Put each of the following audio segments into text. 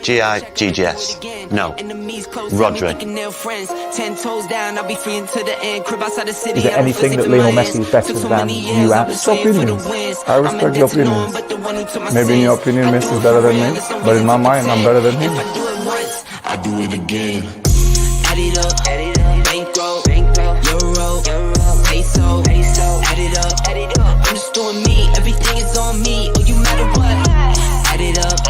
G-I-G-G-S. No. Rhodri. Is there anything that Lionel Messi is better than you at? It's opinions. I respect your opinions. Maybe in your opinion Messi is better than me, but in my mind I'm better than him. I do it again. Add it up, bankroll, euro, peso, add it up. I'm just doing me, everything is on me. Oh, you matter what? Add it up,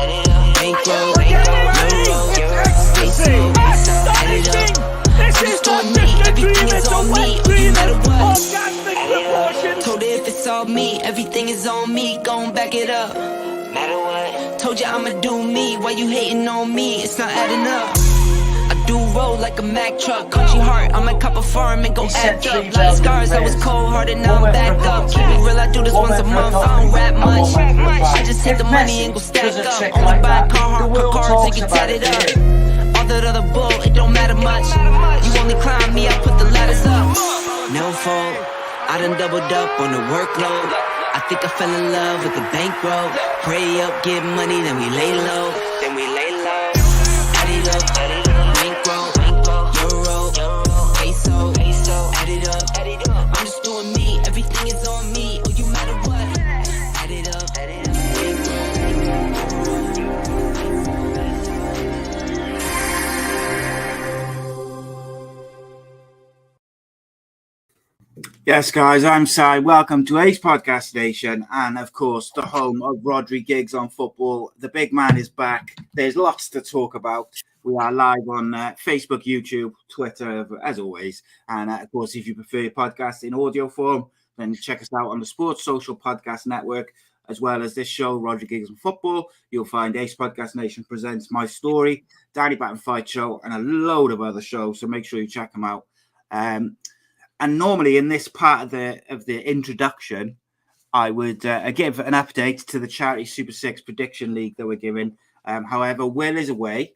bankroll, euro, peso, add it up. I'm just doing me, everything is on me. Oh, you matter what? Told her if it's all me, everything is on me. Gon' back it up. Matter what? Told you I'ma do me. Why you hating on me? It's not adding up. I do roll like a Mack truck. Country heart, I might cop a farm and go act up. Lot of scars, I was cold-hearted, now I'm back up. Keep it real, I do this once a month, I don't rap much. I just hit the money and go stack up. Only buy Carhartt cards and get tatted up. All that other bull, it don't matter much. You only climb me, I put the ladders up. No fault, I done doubled up on the workload. I think I fell in love with the bankroll. Pray up, get money, then we lay low. Add it up, bankroll, euro, peso, add it up. I'm just doing me, everything is on me. Oh, you matter what? Add it up, Yes, guys, I'm Si. Welcome to Ace Podcast Station and, of course, the home of Rhodri Giggs on football. The big man is back. There's lots to talk about. We are live on Facebook, YouTube, Twitter, as always. And, of course, if you prefer your podcast in audio form, then check us out on the Sports Social Podcast Network, as well as this show, Rhodri Giggs on Football. You'll find Ace Podcast Nation presents My Story, Danny Batten Fight Show, and a load of other shows. So make sure you check them out. And normally in this part of the introduction, I would give an update to the Charity Super 6 Prediction League that we're giving. However, Will is away,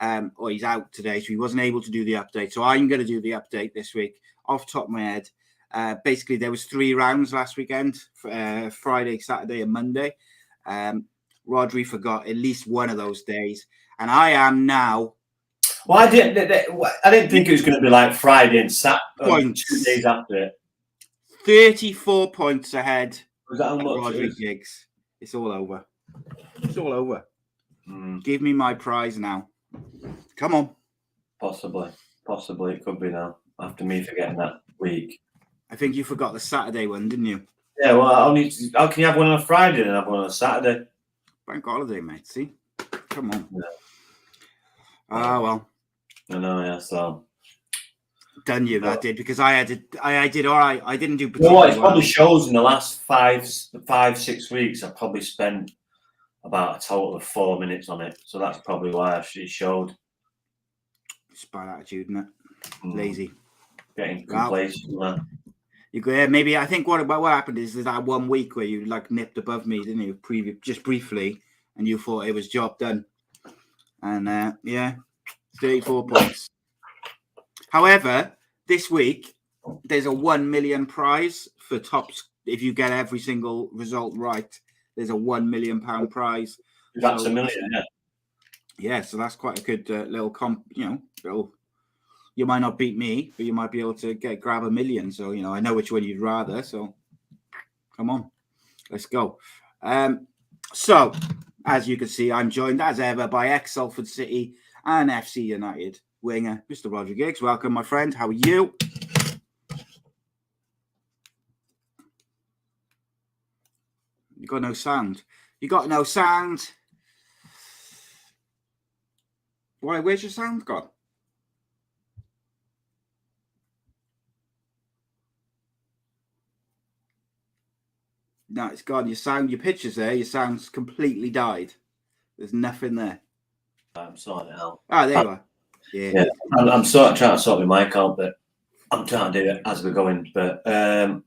or he's out today, so he wasn't able to do the update. So I'm going to do the update this week off the top of my head. Basically, there was 3 rounds last weekend, Friday, Saturday, and Monday. Rhodri forgot at least one of those days. And I am now... Well, I didn't think it was going to be like Friday and Saturday, 2 days after it. 34 points ahead. Was that how much? Rhodri Giggs. It's all over. It's all over. Give me my prize now. Come on. Possibly it could be now. After me forgetting that week. I think you forgot the Saturday one, didn't you? Yeah. Well, how can you have one on a Friday and have one on a Saturday? Bank holiday, mate. See? Come on. Yeah. Well. I know, yeah, so done you that did because I did all right. I didn't do particularly well. You know what, it probably shows in the last 5-6 weeks I've probably spent about a total of 4 minutes on it. So that's probably why it showed. It's bad attitude, isn't it? Lazy. Getting complacent. Maybe I think what happened is that 1 week where you like nipped above me, didn't you? Just briefly, and you thought it was job done. And 34 points. However, this week there's a 1 million prize for tops. If you get every single result right, there's a £1 million prize. That's a million, yeah. Yeah, so that's quite a good little comp. You might not beat me, but you might be able to grab $1 million. So I know which one you'd rather. So come on, let's go. So as you can see, I'm joined as ever by ex-Salford City and FC United winger, Mr. Rhodri Giggs. Welcome, my friend. How are you? You got no sound. Why? Where's your sound gone? No, it's gone. Your picture's there. Your sound's completely died. There's nothing there. I'm sorting it out. Oh, there you are. Yeah. I'm sort of trying to sort my mic out, but I'm trying to do it as we're going. But I'm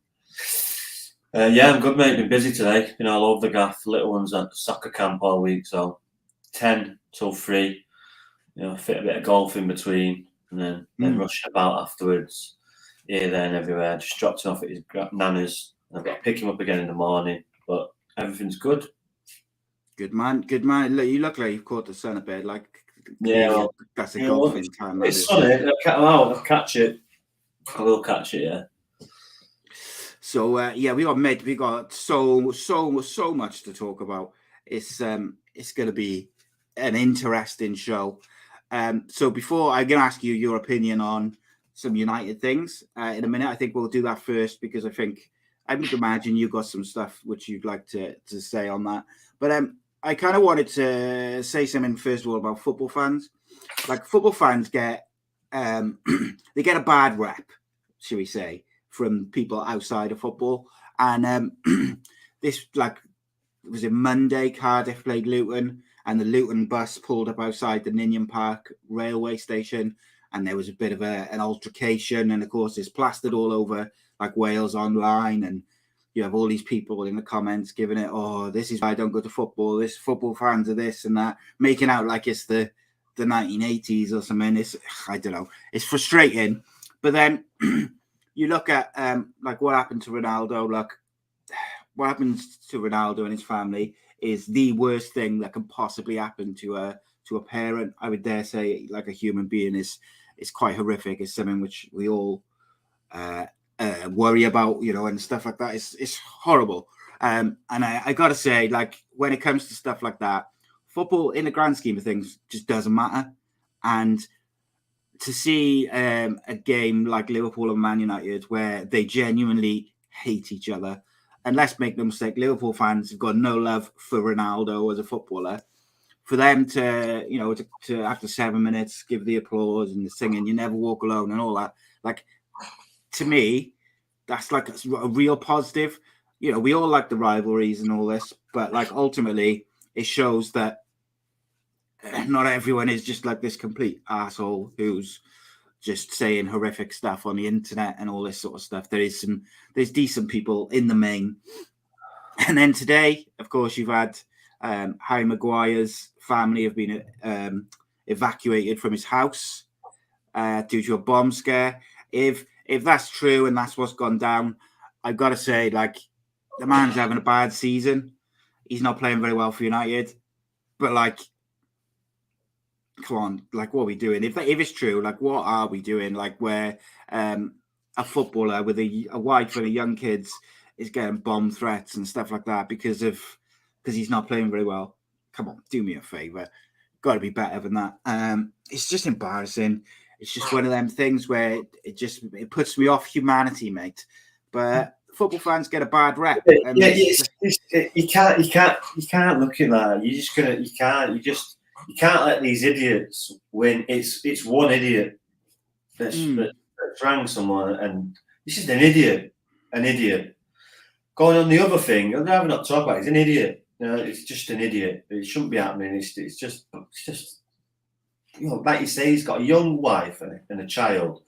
good, mate. Been busy today. Been all over the gaff. Little ones at soccer camp all week, so 10 till 3. Fit a bit of golf in between, and then rush about afterwards. Here, there, and everywhere. Just dropped him off at his nana's. I've got to pick him up again in the morning, but everything's good. Good man, good man. Look, you look like you've caught the sun a bit. Like, Yeah, well, that's a yeah, golfing time. It's sunny. I'll catch it. I will catch it. Yeah. So we got so much to talk about. It's going to be an interesting show. So before I'm going to ask you your opinion on some United things in a minute, I think we'll do that first because I would imagine you've got some stuff which you'd like to say on that. But I kind of wanted to say something first of all about football fans. Like football fans get they get a bad rep, should we say, from people outside of football. And this, like, was it Monday? Cardiff played Luton, and the Luton bus pulled up outside the Ninian Park railway station, and there was a bit of an altercation. And of course, it's plastered all over, like Wales Online, and you have all these people in the comments giving it, oh, this is why I don't go to football. This football fans are this and that, making out like it's the 1980s or something. It's, I don't know. It's frustrating. But then you look at like what happened to Ronaldo. Like what happens to Ronaldo and his family is the worst thing that can possibly happen to a parent. I would dare say, like a human being, is quite horrific. It's something which we all worry about, you know, and stuff like that. It's horrible. And I got to say, like, when it comes to stuff like that, football, in the grand scheme of things, just doesn't matter. And to see a game like Liverpool and Man United where they genuinely hate each other, and let's make no mistake, Liverpool fans have got no love for Ronaldo as a footballer. For them to, you know, to after 7 minutes give the applause and the singing, "You Never Walk Alone" and all that, like, to me, that's like a real positive. You know, we all like the rivalries and all this, but like ultimately, it shows that not everyone is just like this complete asshole who's just saying horrific stuff on the internet and all this sort of stuff. There's decent people in the main. And then today, of course, you've had Harry Maguire's family have been evacuated from his house due to a bomb scare. If that's true and that's what's gone down, I've got to say, like, the man's having a bad season. He's not playing very well for United. But, like, come on, like, what are we doing? If it's true, like, what are we doing? Like, where a footballer with a wife and a young kids is getting bomb threats and stuff like that because he's not playing very well. Come on, do me a favour. Got to be better than that. It's just embarrassing. It's just one of them things where it puts me off humanity, mate. But football fans get a bad rep. And you can't look at that. You can't let these idiots win. It's one idiot that's rang someone, and this is an idiot. Going on the other thing, I'd rather not talk about it. He's an idiot. You know, it's just an idiot. It shouldn't be happening. It's just you know, like you say, he's got a young wife and a child.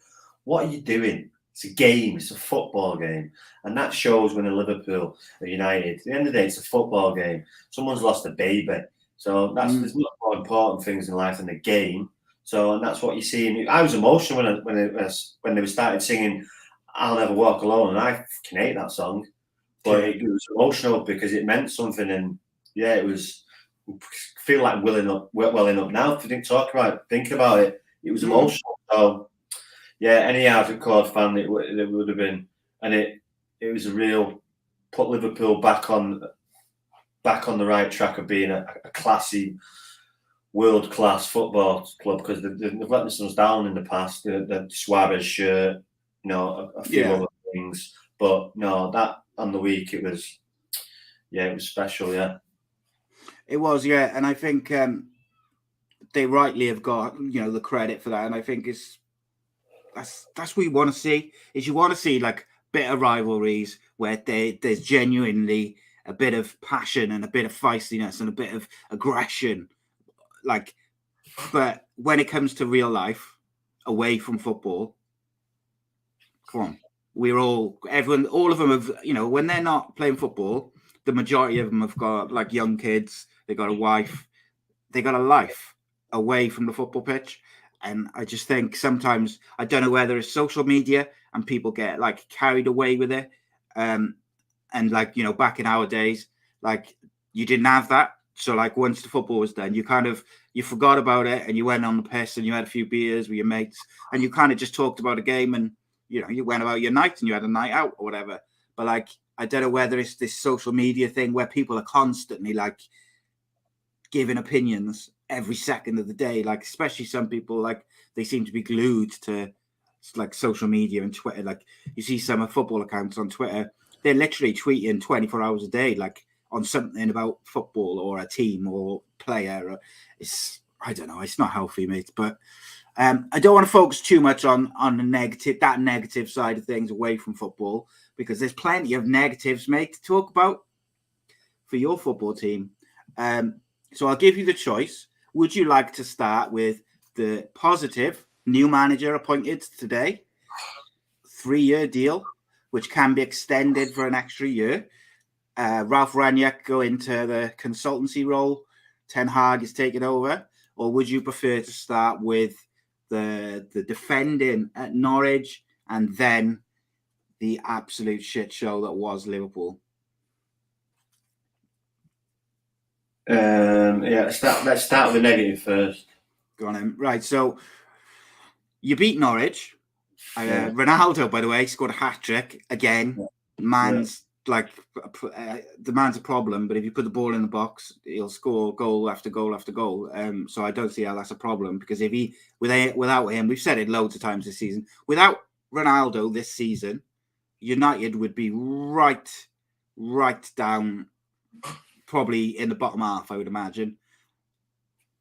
What are you doing? It's a game. It's a football game. And that shows when a Liverpool or United, at the end of the day, it's a football game. Someone's lost a baby. So there's much more important things in life than the game. So, and that's what you see. And I was emotional when they started singing "I'll Never Walk Alone," and I fucking hate that song. But it was emotional because it meant something. And yeah, it was. Feel like welling up now. If you didn't think about it, it was emotional. So yeah, any hardcore fan, it would have been, and it was a real put Liverpool back on the right track of being a classy, world class football club, because they've let us down in the past. The Suarez shirt, you know, a few other things, but no, that on the week it was special. Yeah. It was, yeah, and I think they rightly have got, you know, the credit for that, and I think that's what you want to see. Is you want to see like bitter rivalries where there's genuinely a bit of passion and a bit of feistiness and a bit of aggression, like. But when it comes to real life, away from football, come on, all of them have, you know, when they're not playing football, the majority of them have got like young kids. They got a wife. They got a life away from the football pitch. And I just think sometimes, I don't know whether it's social media and people get like carried away with it. And like, you know, back in our days, like you didn't have that. So like once the football was done, you forgot about it and you went on the piss and you had a few beers with your mates and you kind of just talked about a game and you went about your night and you had a night out or whatever. But like I don't know whether it's this social media thing where people are constantly like giving opinions every second of the day. Like especially some people, like they seem to be glued to like social media and Twitter. Like you see some football accounts on Twitter, they're literally tweeting 24 hours a day, like on something about football or a team or player. I don't know, it's not healthy, mate. But I don't want to focus too much on that negative side of things away from football, because there's plenty of negatives, mate, to talk about for your football team. So I'll give you the choice. Would you like to start with the positive? New manager appointed today, 3-year deal, which can be extended for an extra year. Ralph Rangnick go into the consultancy role. Ten Hag is taking over. Or would you prefer to start with the defending at Norwich and then the absolute shit show that was Liverpool? Let's start with the negative first. Go on in. Right, so you beat Norwich. Ronaldo, by the way, scored a hat-trick again. Man's like the man's a problem, but if you put the ball in the box, he'll score goal after goal after goal. So I don't see how that's a problem, because if without him, we've said it loads of times this season, without Ronaldo this season, United would be right down, probably in the bottom half, I would imagine.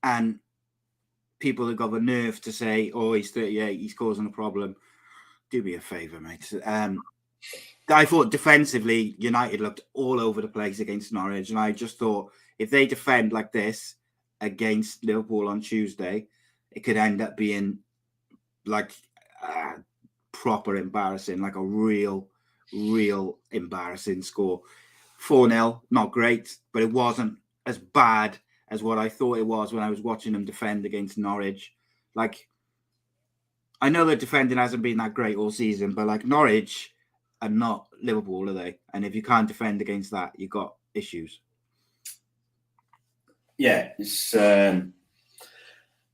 And people have got the nerve to say, "Oh, he's 38, he's causing a problem." Do me a favour, mate. I thought defensively, United looked all over the place against Norwich, and I just thought if they defend like this against Liverpool on Tuesday, it could end up being like proper embarrassing, like a real embarrassing score. 4-0, not great, but it wasn't as bad as what I thought it was when I was watching them defend against Norwich. Like, I know the defending hasn't been that great all season, but like Norwich are not Liverpool, are they? And if you can't defend against that, you've got issues. Yeah, it's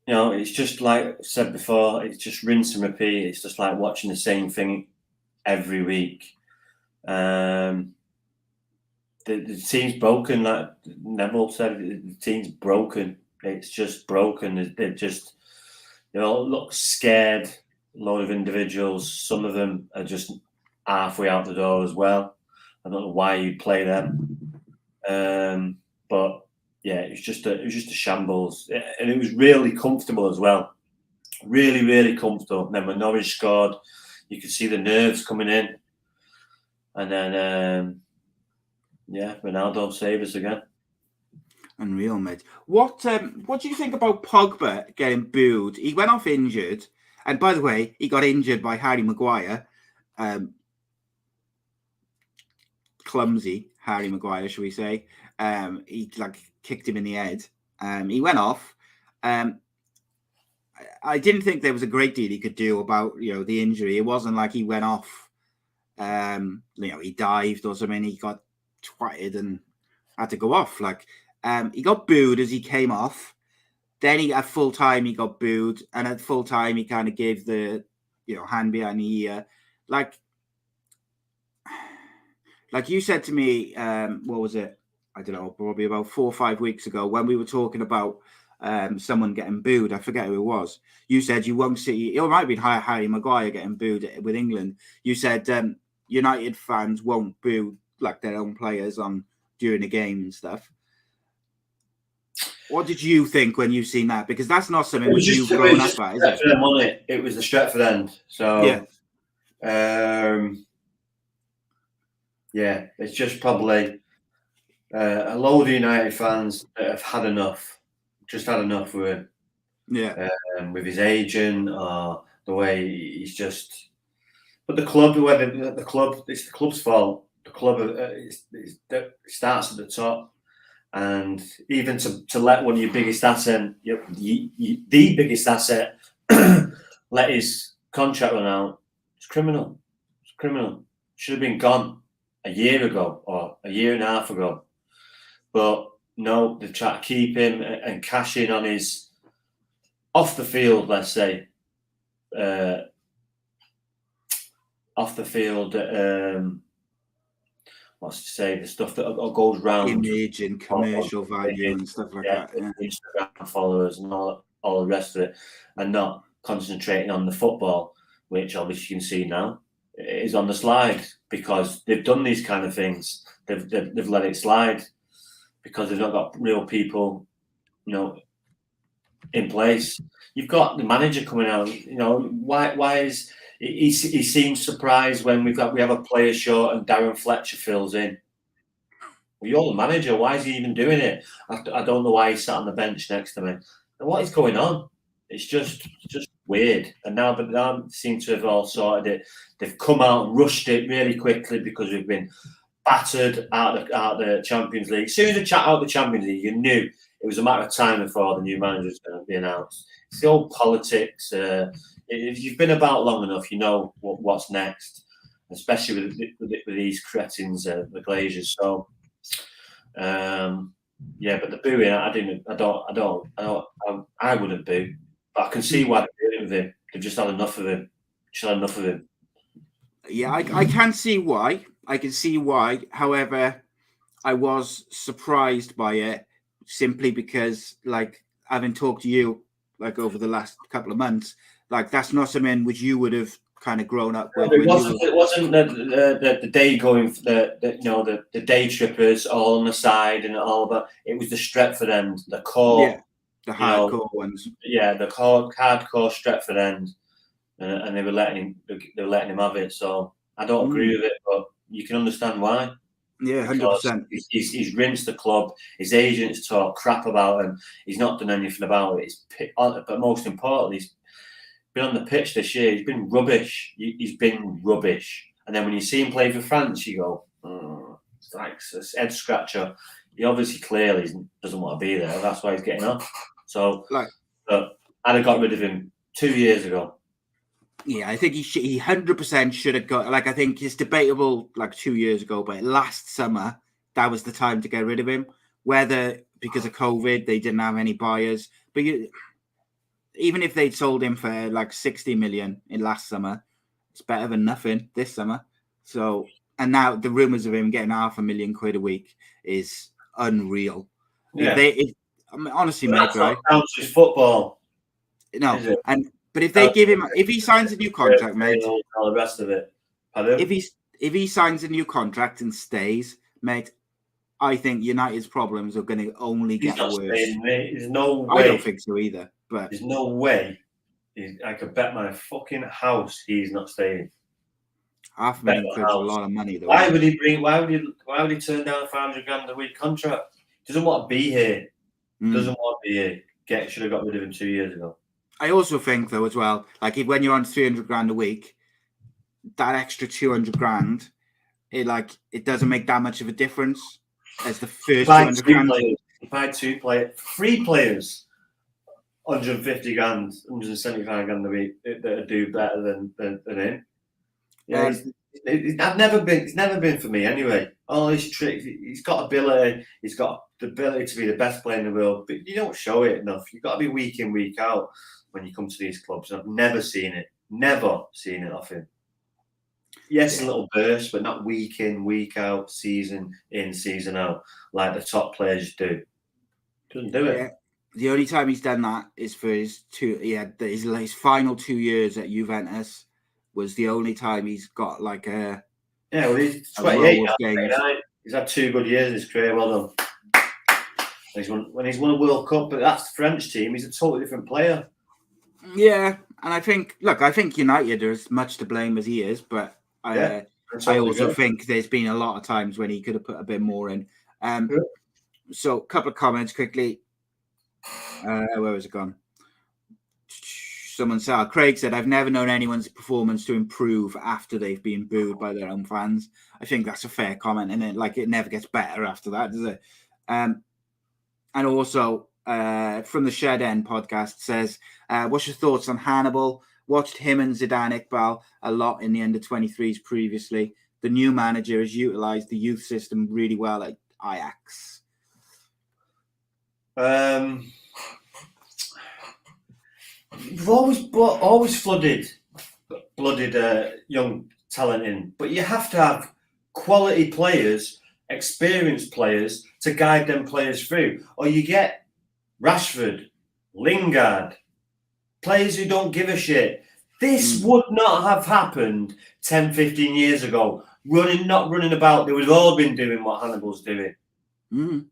it's just like I said before, it's just rinse and repeat. It's just like watching the same thing every week. The team's broken, like Neville said. The team's broken. It's just broken. They're just, look scared. A lot of individuals. Some of them are just halfway out the door as well. I don't know why you play them, but yeah, it was just a shambles, and it was really comfortable as well. Really comfortable. And then when Norwich scored, you could see the nerves coming in, and then Ronaldo saved us again. Unreal, mate. What do you think about Pogba getting booed? He went off injured, and by the way, he got injured by Harry Maguire. Clumsy Harry Maguire, should we say? He like kicked him in the head. He went off. I didn't think there was a great deal he could do about the injury. It wasn't like he went off. He dived or something. He got twatted and had to go off. Like he got booed as he came off. Then at full time he got booed, and at full time he kind of gave the hand behind the ear. Like you said to me, what was it? I don't know, probably about 4 or 5 weeks ago when we were talking about someone getting booed. I forget who it was. You said you won't see, it might have been Harry Maguire getting booed with England. You said United fans won't boo like their own players during the game and stuff. What did you think when you seen that? Because that's not something you've grown up at, is it? It was the Stretford end. So, yeah, it's just probably a load of United fans that have had enough. Just had enough with him. Yeah. With his agent or the way he's just. But the club, it's the club's fault. The club it starts at the top. And even to let one of your biggest assets, the biggest asset, let his contract run out, it's criminal. It's criminal. Should have been gone a year ago or a year and a half ago. But No, they try to keep him and cash in on his off the field, let's say. Off the field, what's to say, the stuff that goes round. Image and commercial value and stuff like that. Yeah. Instagram followers and all the rest of it, and not concentrating on the football, which obviously you can see now is on the slide because they've done these kind of things. They've let it slide because they've not got real people, in place. You've got the manager coming out. Why is he seems surprised when we have a player short and Darren Fletcher fills in? Well, you're the manager. Why is he even doing it? I don't know why he sat on the bench next to me. And what is going on? It's just weird. And now they seem to have all sorted it. They've come out and rushed it really quickly because we've been battered out of the Champions League. As soon as they chat out the Champions League, you knew it was a matter of time before the new manager was going to be announced. It's the old politics. If you've been about long enough, you know what's next, especially with these cretins, the Glazers. So, but the booing, I wouldn't boo, but I can see why they're doing it with him. They've just had enough of him. Yeah, I can see why. I can see why. However, I was surprised by it simply because, having talked to you, over the last couple of months, that's not something which you would have kind of grown up with. It wasn't the day going for the day trippers all on the side and all, but it was the Stretford end, the core, the hardcore ones. Yeah, the hardcore Stretford end, and they were letting him have it. So I don't agree with it, but you can understand why. Yeah, 100%. He's rinsed the club. His agents talk crap about him. He's not done anything about it. But most importantly, he's been on the pitch this year. He's been rubbish. He's been rubbish. And then when you see him play for France, you go, it's like a head scratcher. He obviously clearly doesn't want to be there. That's why he's getting off. So, I'd have got rid of him 2 years ago. Yeah, I think he 100% should have got. I think it's debatable. 2 years ago, but last summer that was the time to get rid of him. Whether because of COVID they didn't have any buyers, but even if they'd sold him for 60 million in last summer, it's better than nothing this summer. So, and now the rumours of him getting £500,000 a week is unreal. Yeah, honestly, mate, right? That's just football. No, but if they give him, if he signs a new contract, mate, all the rest of it. If he signs a new contract and stays, mate, I think United's problems are going to only get worse. There's no way. I don't think so either. But there's no way. I could bet my fucking house he's not staying. £500,000 is a lot of money, though. Why would he turn down a £500,000 a week contract? He doesn't want to be here. Doesn't want to be here. Should have got rid of him 2 years ago. I also think, though, as well, when you're on £300,000 a week, that extra £200,000, it doesn't make that much of a difference as the first £200,000. If I had three players, 150,000, 175,000 a week that do better than him. Yeah, it's never been for me anyway. All his tricks, he's got ability. He's got the ability to be the best player in the world, but you don't show it enough. You've got to be week in, week out when you come to these clubs. I've never seen it off him. Yes, a little burst, but not week in, week out, season in, season out, like the top players do. Doesn't do it. Yeah. The only time he's done that is for his final 2 years at Juventus was the only time he's got a. Yeah, well, he's 28. He's had 2 good years in his career. Well done. When he's won a World Cup, but that's the French team. He's a totally different player. Yeah, and I think United are as much to blame as he is, but I also think there's been a lot of times when he could have put a bit more in. So, a couple of comments quickly. Where was it gone? Someone said, Craig said, I've never known anyone's performance to improve after they've been booed by their own fans. I think that's a fair comment, and it never gets better after that, does it? And also, from the Shed End podcast says, what's your thoughts on Hannibal? Watched him and Zidane Iqbal a lot in the under-23s previously. The new manager has utilised the youth system really well at Ajax. We've always flooded young talent in, but you have to have quality players, experienced players to guide them players through, or you get Rashford, Lingard, players who don't give a shit. This would not have happened 10, 15 years ago. Not running about. They would have all been doing what Hannibal's doing. This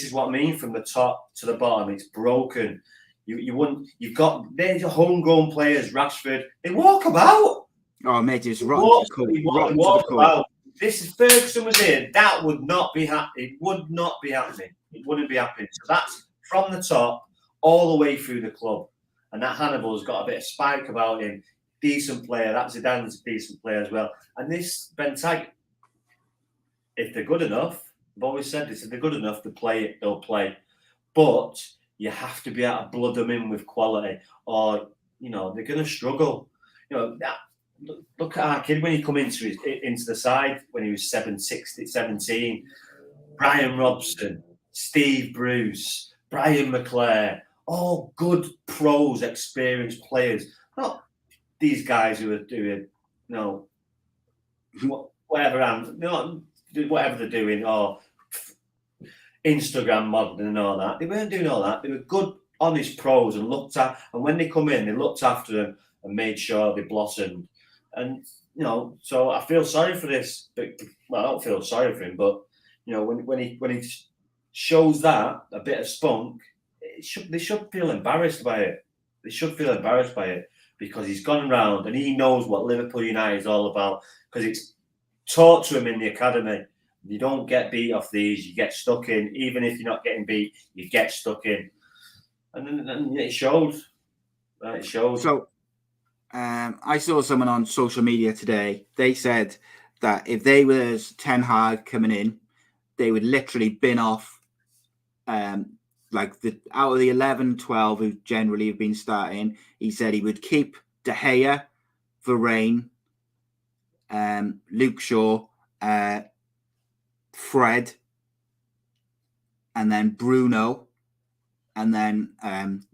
is what I mean. From the top to the bottom, it's broken. You've got there's homegrown players. Rashford, they walk about. Oh, mate, it's rotten to the core. This is Ferguson was here. That would not be happening. It would not be happening. It wouldn't be happening. So that's from the top all the way through the club. And that Hannibal's got a bit of spike about him. Decent player. That Zidane's a decent player as well. And this Bentag, if they're good enough, I've always said this, if they're good enough to play it, they'll play. But you have to be able to blood them in with quality, or they're going to struggle. Look at our kid when he come into the side when he was 17. Brian Robson, Steve Bruce, Brian McClare, all good pros, experienced players. Not these guys who are doing whatever they're doing, or Instagram modeling and all that. They weren't doing all that. They were good, honest pros and and when they come in, they looked after them and made sure they blossomed. And, so I feel sorry for this. Well, I don't feel sorry for him, but, when he shows that, a bit of spunk, they should feel embarrassed by it. They should feel embarrassed by it because he's gone round and he knows what Liverpool United is all about because it's taught to him in the academy. You don't get beat off these, you get stuck in. Even if you're not getting beat, you get stuck in. And it showed. It showed. So, I saw someone on social media today. They said that if they was Ten Hag coming in, they would literally bin off out of the 11, 12 who generally have been starting. He said he would keep De Gea, Varane, Luke Shaw, Fred, and then Bruno, and then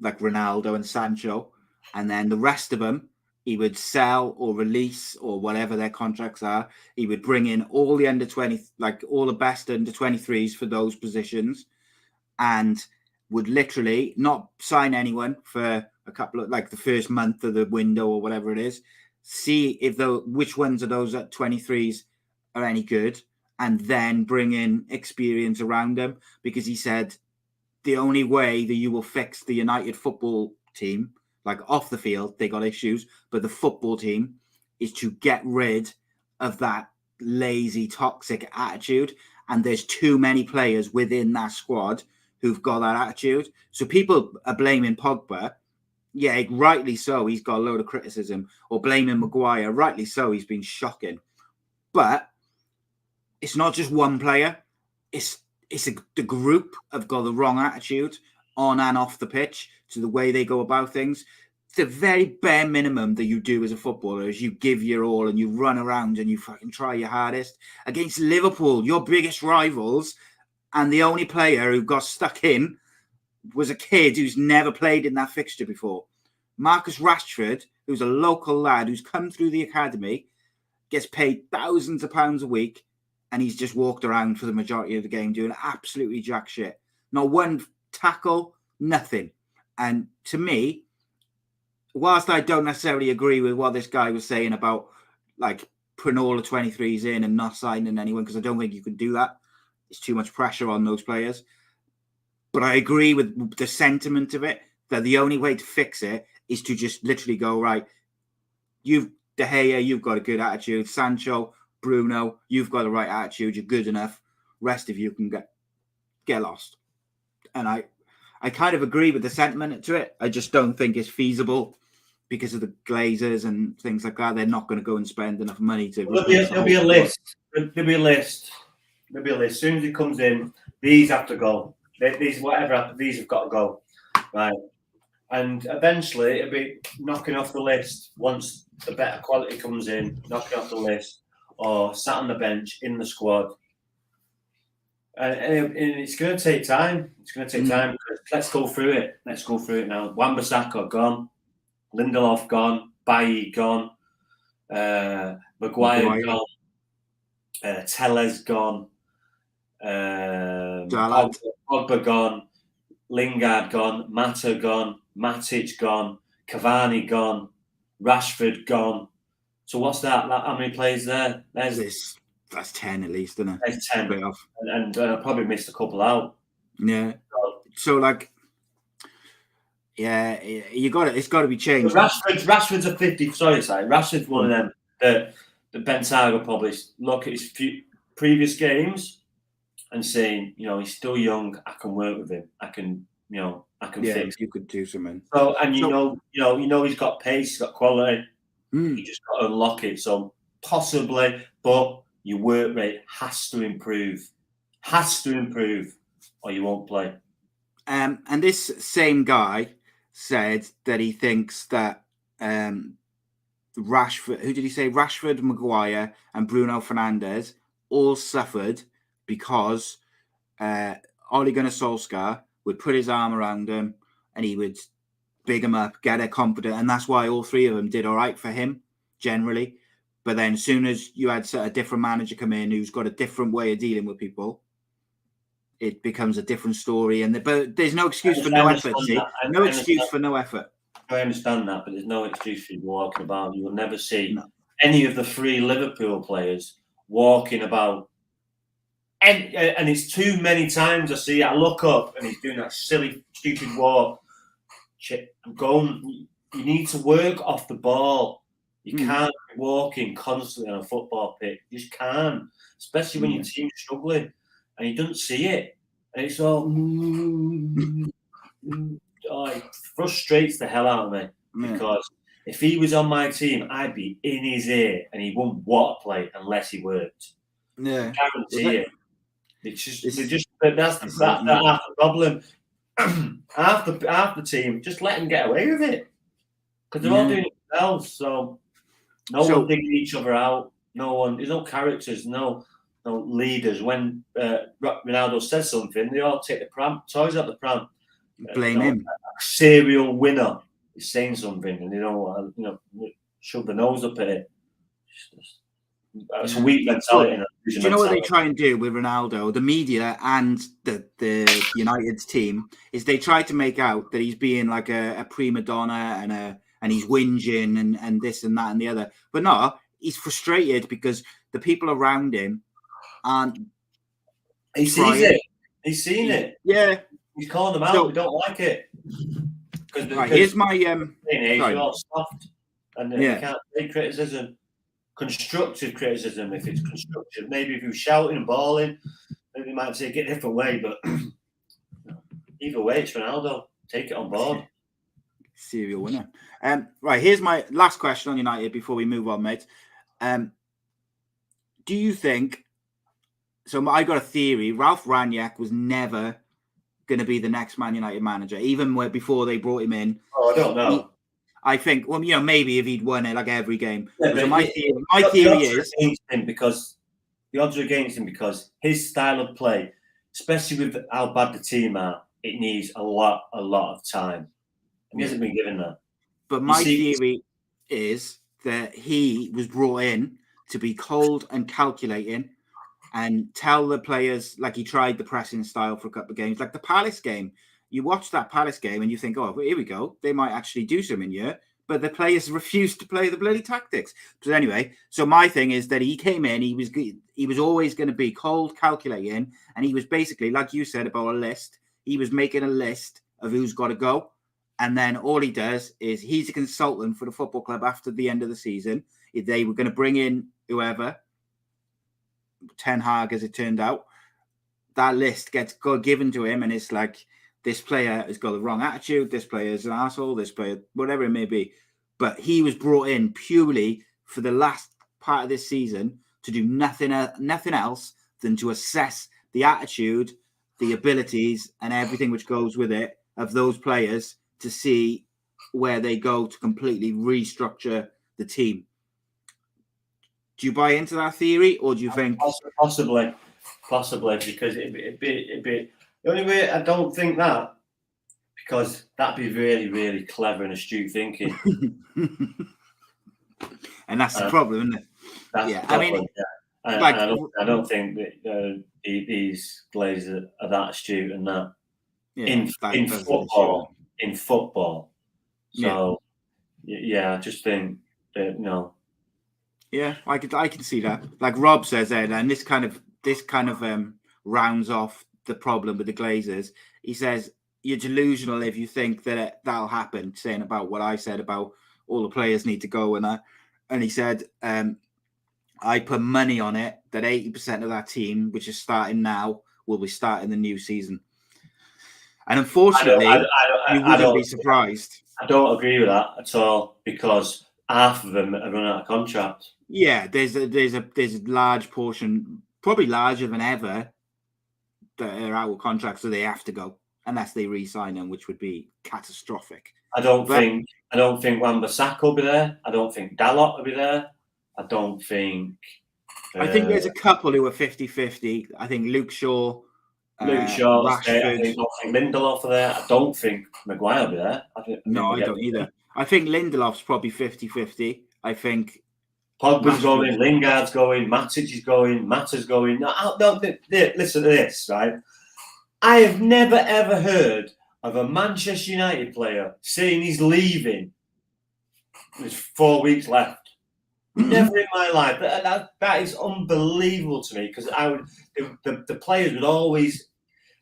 Ronaldo and Sancho, and then the rest of them he would sell or release or whatever their contracts are. He would bring in all the under 20, all the best under 23s for those positions, and would literally not sign anyone for a couple of the first month of the window or whatever it is. See if which ones of those at 23s are any good, and then bring in experience around them. Because he said the only way that you will fix the United football team, off the field, they got issues, but the football team is to get rid of that lazy, toxic attitude. And there's too many players within that squad who've got that attitude. So people are blaming Pogba. Yeah, rightly so. He's got a load of criticism. Or blaming Maguire. Rightly so. He's been shocking. But it's not just one player. The group have got the wrong attitude on and off the pitch to the way they go about things. The very bare minimum that you do as a footballer is you give your all and you run around and you fucking try your hardest against Liverpool, your biggest rivals. And the only player who got stuck in was a kid who's never played in that fixture before. Marcus Rashford, who's a local lad who's come through the academy, gets paid thousands of pounds a week, and he's just walked around for the majority of the game doing absolutely jack shit. Not one tackle, nothing. And to me, whilst I don't necessarily agree with what this guy was saying about putting all the 23s in and not signing anyone, because I don't think you can do that. It's too much pressure on those players. But I agree with the sentiment of it, that the only way to fix it is to just literally go, right, De Gea, you've got a good attitude. Sancho, Bruno, you've got the right attitude. You're good enough. Rest of you can get lost. And I kind of agree with the sentiment to it. I just don't think it's feasible because of the Glazers and things like that. They're not going to go and spend enough money to... There'll be a list. There'll be a list. As soon as he comes in, these have to go. These have got to go. Right. And eventually it'll be knocking off the list once the better quality comes in, knocking off the list, or sat on the bench in the squad. And it's going to take time. It's going to take time. Let's go through it. Let's go through it now. Wan-Bissaka gone. Lindelof gone. Bailly gone. Maguire gone. Tellez gone. Pogba gone. Lingard gone. Mata gone. Matic gone. Cavani gone. Rashford gone. So what's that? How many players there? That's 10 at least, isn't it? There's 10. And probably missed a couple out. Yeah. So like, yeah, it's got to be changed. Rashford's a 50. Sorry, Rashford's one of them that Bentaga probably look at his previous games and saying, he's still young. I can work with him. I can fix. You could do something. So he's got pace. He's got quality. You just got to unlock it. So possibly, but your work rate has to improve. Or you won't play. And this same guy said that he thinks that Rashford, who did he say? Rashford, Maguire, and Bruno Fernandes all suffered because Ole Gunnar Solskjaer would put his arm around him and he would big him up, get her confident, and that's why all three of them did all right for him generally. But then as soon as you had a different manager come in who's got a different way of dealing with people, it becomes a different story. But there's no excuse for no effort, see? No excuse for no effort. I understand that, but there's no excuse for you walking about. You will never see any of the 3 Liverpool players walking about. And it's too many times I see it. I look up and he's doing that silly, stupid walk. You need to work off the ball. You can't be walking constantly on a football pitch. You just can't, especially when your team's struggling and you don't see it. And it's all it frustrates the hell out of me because if he was on my team, I'd be in his ear and he wouldn't want to play unless he worked. Yeah, I guarantee it. That's the problem. half the team just let them get away with it because they're all doing it themselves. So no one digging each other out. No one. There's no characters. No leaders. When Ronaldo says something, they all take the toys out the pram. Blame him. A serial winner is saying something, and they don't shove their nose up at it. It's a weak mentality. Do you know what they try and do with Ronaldo? The media and the United's team is they try to make out that he's being like a prima donna and he's whinging and this and that and the other. But no, he's frustrated because the people around him aren't. He sees it. He's seen it. Yeah. He's calling them out. We don't like it. Here's my you're all soft, and you can't take criticism. Constructive criticism, if it's constructive. Maybe if you're shouting and bawling, maybe you might take it a different way. But either way, it's Ronaldo. Take it on board. Serial winner. Right, here's my last question on United before we move on, mate. Do you think? So I got a theory. Ralph Rangnick was never going to be the next Man United manager, even before they brought him in. Oh, I don't know. I think, maybe if he'd won it like every game. Yeah, so my theory is the odds are against him because his style of play, especially with how bad the team are, it needs a lot of time. And he hasn't been given that. But my theory is that he was brought in to be cold and calculating and tell the players, like he tried the pressing style for a couple of games, like the Palace game. You watch that Palace game and you think, oh, here we go. They might actually do something here. But the players refused to play the bloody tactics. So anyway, so my thing is that he came in, he was always going to be cold, calculating, and he was basically, like you said about a list, he was making a list of who's got to go. And then all he does is he's a consultant for the football club after the end of the season. If they were going to bring in whoever, Ten Hag as it turned out, that list gets given to him and it's like, this player has got the wrong attitude. This player is an asshole. This player, whatever it may be. But he was brought in purely for the last part of this season to do nothing else than to assess the attitude, the abilities, and everything which goes with it of those players to see where they go to completely restructure the team. Do you buy into that theory, or do you think possibly? Possibly, because it'd be the only way I don't think that, because that'd be really, really clever and astute thinking. And that's the problem, isn't it? That's Yeah, the problem, I mean, And like, I don't think that these Glazers are that astute and that in football. In football, so yeah, I just think that Yeah, I can see that. Like Rob says there, and this kind of rounds off the problem with the Glazers. He says you're delusional if you think that that'll happen. Saying about what I said about all the players need to go and that, and he said, I put money on it that 80% of that team, which is starting now, will be starting the new season. And unfortunately, you wouldn't be surprised. I don't agree with that at all, because half of them are running out of contract. Yeah, there's a large portion, probably larger than ever, that are out of contract, so they have to go unless they re-sign them, which would be catastrophic. I don't think Wan-Bissaka will be there. I don't think Dalot will be there. I don't think. I think there's a couple who are 50-50. I think Luke Shaw, Rashford. I don't think Lindelof are there. I don't think Maguire will be there. I don't either. I think Lindelof's probably 50-50. I think Pogba's going, Lingard's going, Matic is going, Mata's going. No, listen to this, right? I have never ever heard of a Manchester United player saying he's leaving. There's 4 weeks left. Never in my life. That is unbelievable to me, because the players would always,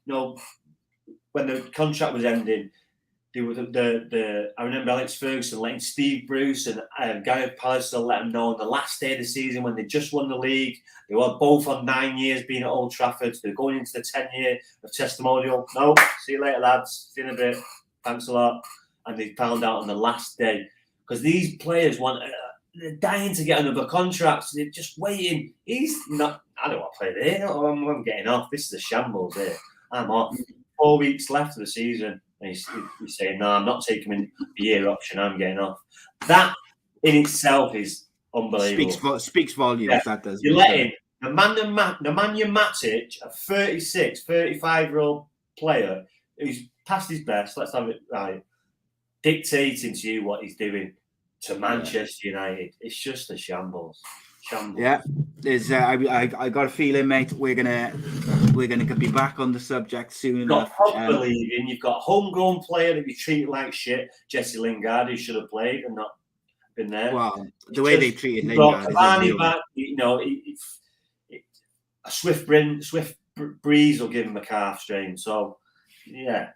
when the contract was ending, they were I remember Alex Ferguson letting Steve Bruce and Gareth Pallister let them know on the last day of the season when they just won the league. They were both on 9 years being at Old Trafford. They're going into the 10-year of testimonial. No, see you later, lads. See you in a bit. Thanks a lot. And they found out on the last day, because these players they're dying to get another contract. So they're just waiting. He's not. I don't want to play there. I'm getting off. This is a shambles here. I'm off. 4 weeks left of the season. And he's saying, no, I'm not taking a year option. I'm getting off. That in itself is unbelievable. Speaks volumes. Yeah. That does. You're letting Nemanja Matic, a 36, 35-year-old player who's past his best, let's have it right, dictating to you what he's doing to Manchester United. It's just a shambles. Yeah, there's. I got a feeling, mate. We're gonna be back on the subject soon enough. You've got a homegrown player that you treat like shit, Jesse Lingard, who should have played and not been there. Well, the way they treated Lingard, Cavani back, a swift breeze will give him a calf strain. So, yeah.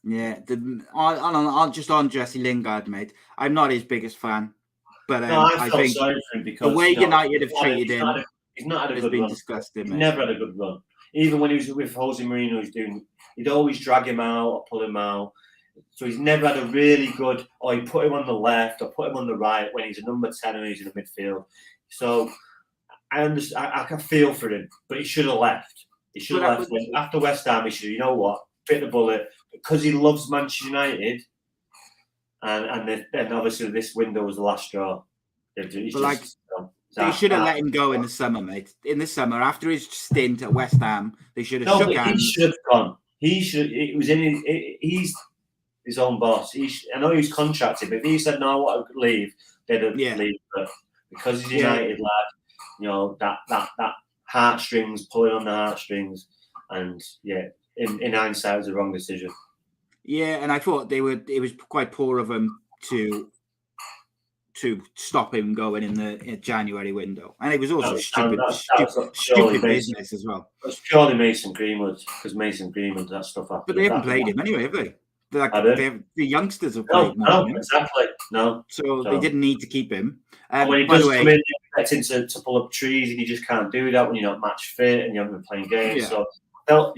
Yeah, on Jesse Lingard, mate. I'm not his biggest fan. But I think sorry for him, because the way United have treated him, he's not had a good been run. Disgusting. He's never had a good run. Even when he was with Jose Mourinho, he'd always drag him out or pull him out. So he's never had a really good. Or he put him on the left or put him on the right when he's a number 10 and he's in the midfield. So I understand. I can feel for him, but he should have left. He should have left after West Ham. He should. You know what? Bit the bullet, because he loves Manchester United. And obviously this window was the last straw. They should have let him go in the summer, mate. In the summer, after his stint at West Ham, they should have shook hands. He should have gone. He should. It was in. He's his own boss. I know he was contracted, but if he said no, I want to leave, they'd have leave. But because he's United lad, that heartstrings, pulling on the heartstrings, and in hindsight, it was the wrong decision. Yeah, and I thought it was quite poor of them to stop him going in the January window, and it was also stupid business as well. It was purely Mason Greenwood, because Mason Greenwood, that stuff happened. But they haven't played him anyway, have they? The youngsters have played more. No, exactly. No. So they didn't need to keep him. When he does come in, expecting to pull up trees, and you just can't do that when you're not match fit and you haven't been playing games. Yeah. So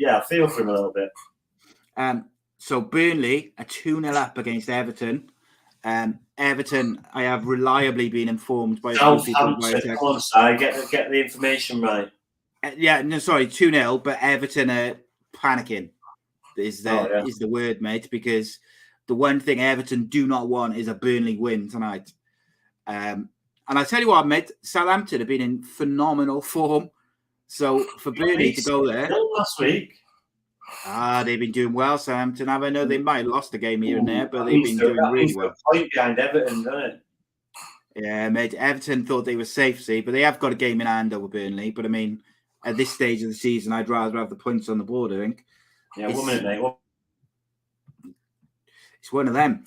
I feel for him a little bit. So Burnley are 2-0 up against Everton. Everton, I have reliably been informed by Southampton. Come on, Si, get the information right. 2-0, but Everton are panicking. Is the word, mate? Because the one thing Everton do not want is a Burnley win tonight. And I tell you what, mate, Southampton have been in phenomenal form. So for Burnley to go there last week. They've been doing well, Southampton. I know they might have lost a game here and there, but they've been doing really well. Point behind Everton, doesn't it? Yeah, mate. Everton thought they were safe, see, but they have got a game in hand over Burnley. But I mean, at this stage of the season, I'd rather have the points on the board, I think. Yeah, 1 minute, mate. It's one of them.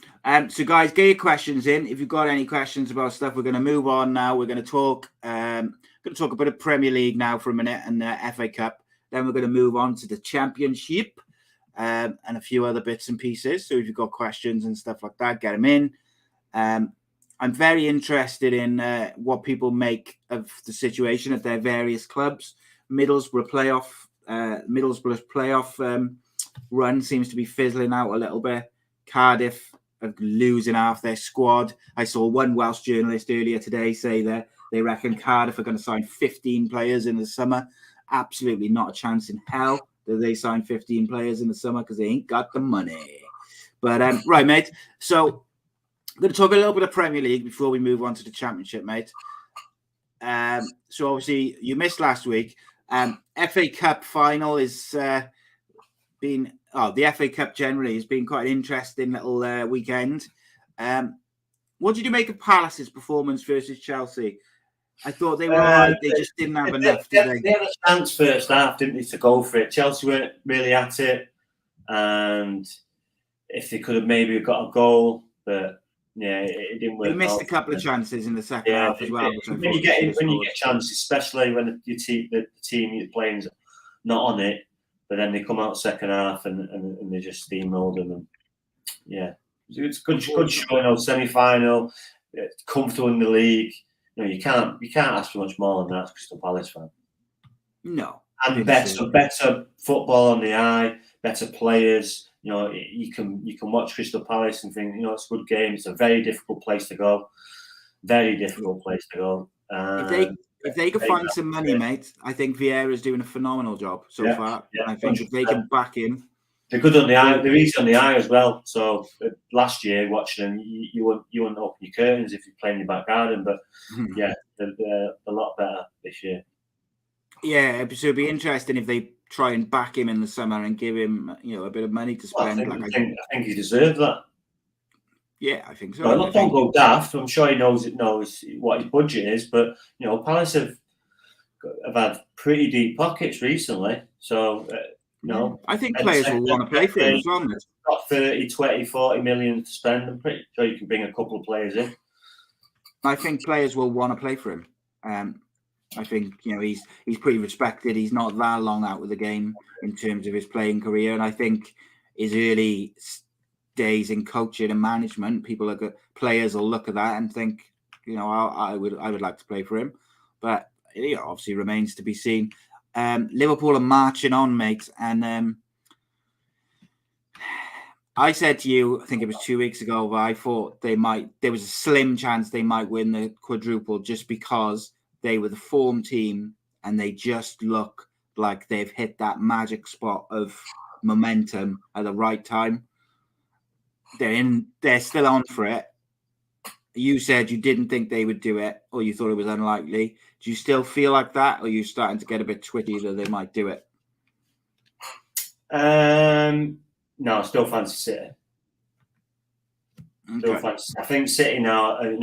So, guys, get your questions in. If you've got any questions about stuff, we're going to move on now. We're going to talk. A bit of Premier League now for a minute and the FA Cup. Then we're going to move on to the Championship and a few other bits and pieces. So, if you've got questions and stuff like that, get them in. I'm very interested in what people make of the situation at their various clubs. Middlesbrough playoff run seems to be fizzling out a little bit. Cardiff are losing half their squad. I saw one Welsh journalist earlier today say that they reckon Cardiff are going to sign 15 players in the summer. Absolutely not a chance in hell that they sign 15 players in the summer because they ain't got the money. But right, mate. So I'm going to talk a little bit of Premier League before we move on to the Championship, mate. So obviously you missed last week. FA Cup final is been. The FA Cup generally has been quite an interesting little weekend. What did you make of Palace's performance versus Chelsea? I thought they were all right. They just didn't have enough, did they? They had a chance first half, didn't they, to go for it. Chelsea weren't really at it. And if they could have maybe got a goal, but yeah, it didn't work. They missed a couple of chances in the second half as well. When you get chances, especially when the team you're playing is not on it, but then they come out second half and they just steamrolled them. And yeah, it's good showing. Semi-final, comfortable in the league. You can't ask for much more than that as a Crystal Palace fan. No, and better football on the eye, better players. You can watch Crystal Palace and think, it's a good game. It's a very difficult place to go. Very difficult place to go. If they could find some money, mate, I think Vieira's doing a phenomenal job so far. Yeah, I think 100%. If they can back him. They're good on the eye. They're easy on the eye as well. So last year, watching them, you wouldn't open your curtains if you're playing your back garden. But yeah, they're a lot better this year. Yeah, so it'd be interesting if they try and back him in the summer and give him, a bit of money to spend. I think he deserves that. Yeah, I think so. Well, don't go daft. I'm sure he knows what his budget is, but Palace have had pretty deep pockets recently. So I think players will want to play for him as well. Got 30, 20, 40 million to spend. I'm pretty sure you can bring a couple of players in. I think players will want to play for him. I think he's pretty respected. He's not that long out of the game in terms of his playing career, and I think his early days in coaching and management, players will look at that and think, I would like to play for him, but obviously remains to be seen. Liverpool are marching on, mate, and I said to you, I think it was 2 weeks ago, but I thought there was a slim chance they might win the quadruple just because they were the form team and they just look like they've hit that magic spot of momentum at the right time. They're still on for it. You said you didn't think they would do it, or you thought it was unlikely. Do you still feel like that, or are you starting to get a bit twitchy that they might do it? No, still fancy City. Okay. Still fancy. I think City now, they've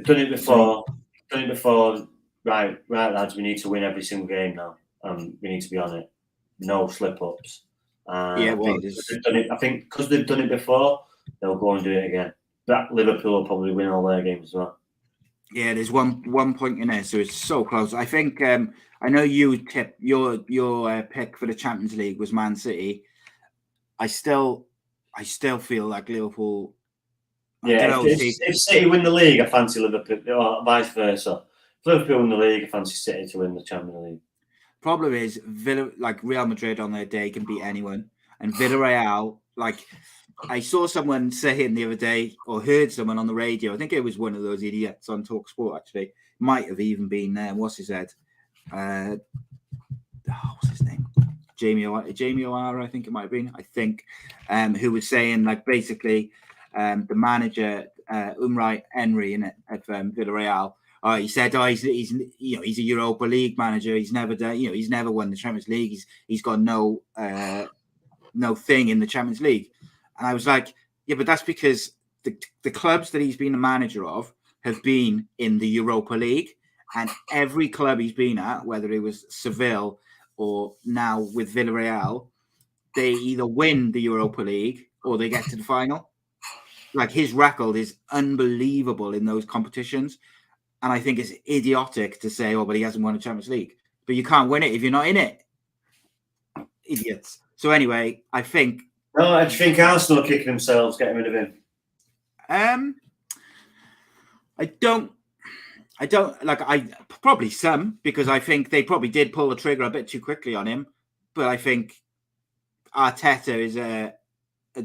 done it before. Right, lads, we need to win every single game now. We need to be on it. No slip-ups. I think because they've done it before, they'll go and do it again. That Liverpool will probably win all their games as well. Yeah, there's one point in there, so it's so close. I think I know you tipped your pick for the Champions League was Man City. I still feel like Liverpool. If City win the league, I fancy Liverpool, or vice versa. If Liverpool win the league, I fancy City to win the Champions League. Problem is, Real Madrid on their day can beat anyone, and Villarreal, I saw someone saying the other day, or heard someone on the radio. I think it was one of those idiots on Talk Sport. Actually, might have even been what's his head? What's his name? Jamie O'Hara, I think it might have been. I think, who was saying basically, the manager Unai Emery at Villarreal He said, he's a Europa League manager. He's never done, he's never won the Champions League. He's got no thing in the Champions League. And I was like, yeah, but that's because the clubs that he's been a manager of have been in the Europa League, and every club he's been at, whether it was Seville or now with Villarreal, they either win the Europa League or they get to the final. Like, his record is unbelievable in those competitions. And I think it's idiotic to say, but he hasn't won a Champions League. But you can't win it if you're not in it. Idiots. So anyway, I think... No, I think Arsenal are kicking themselves, getting rid of him. I don't probably some, because I think they probably did pull the trigger a bit too quickly on him. But I think Arteta is a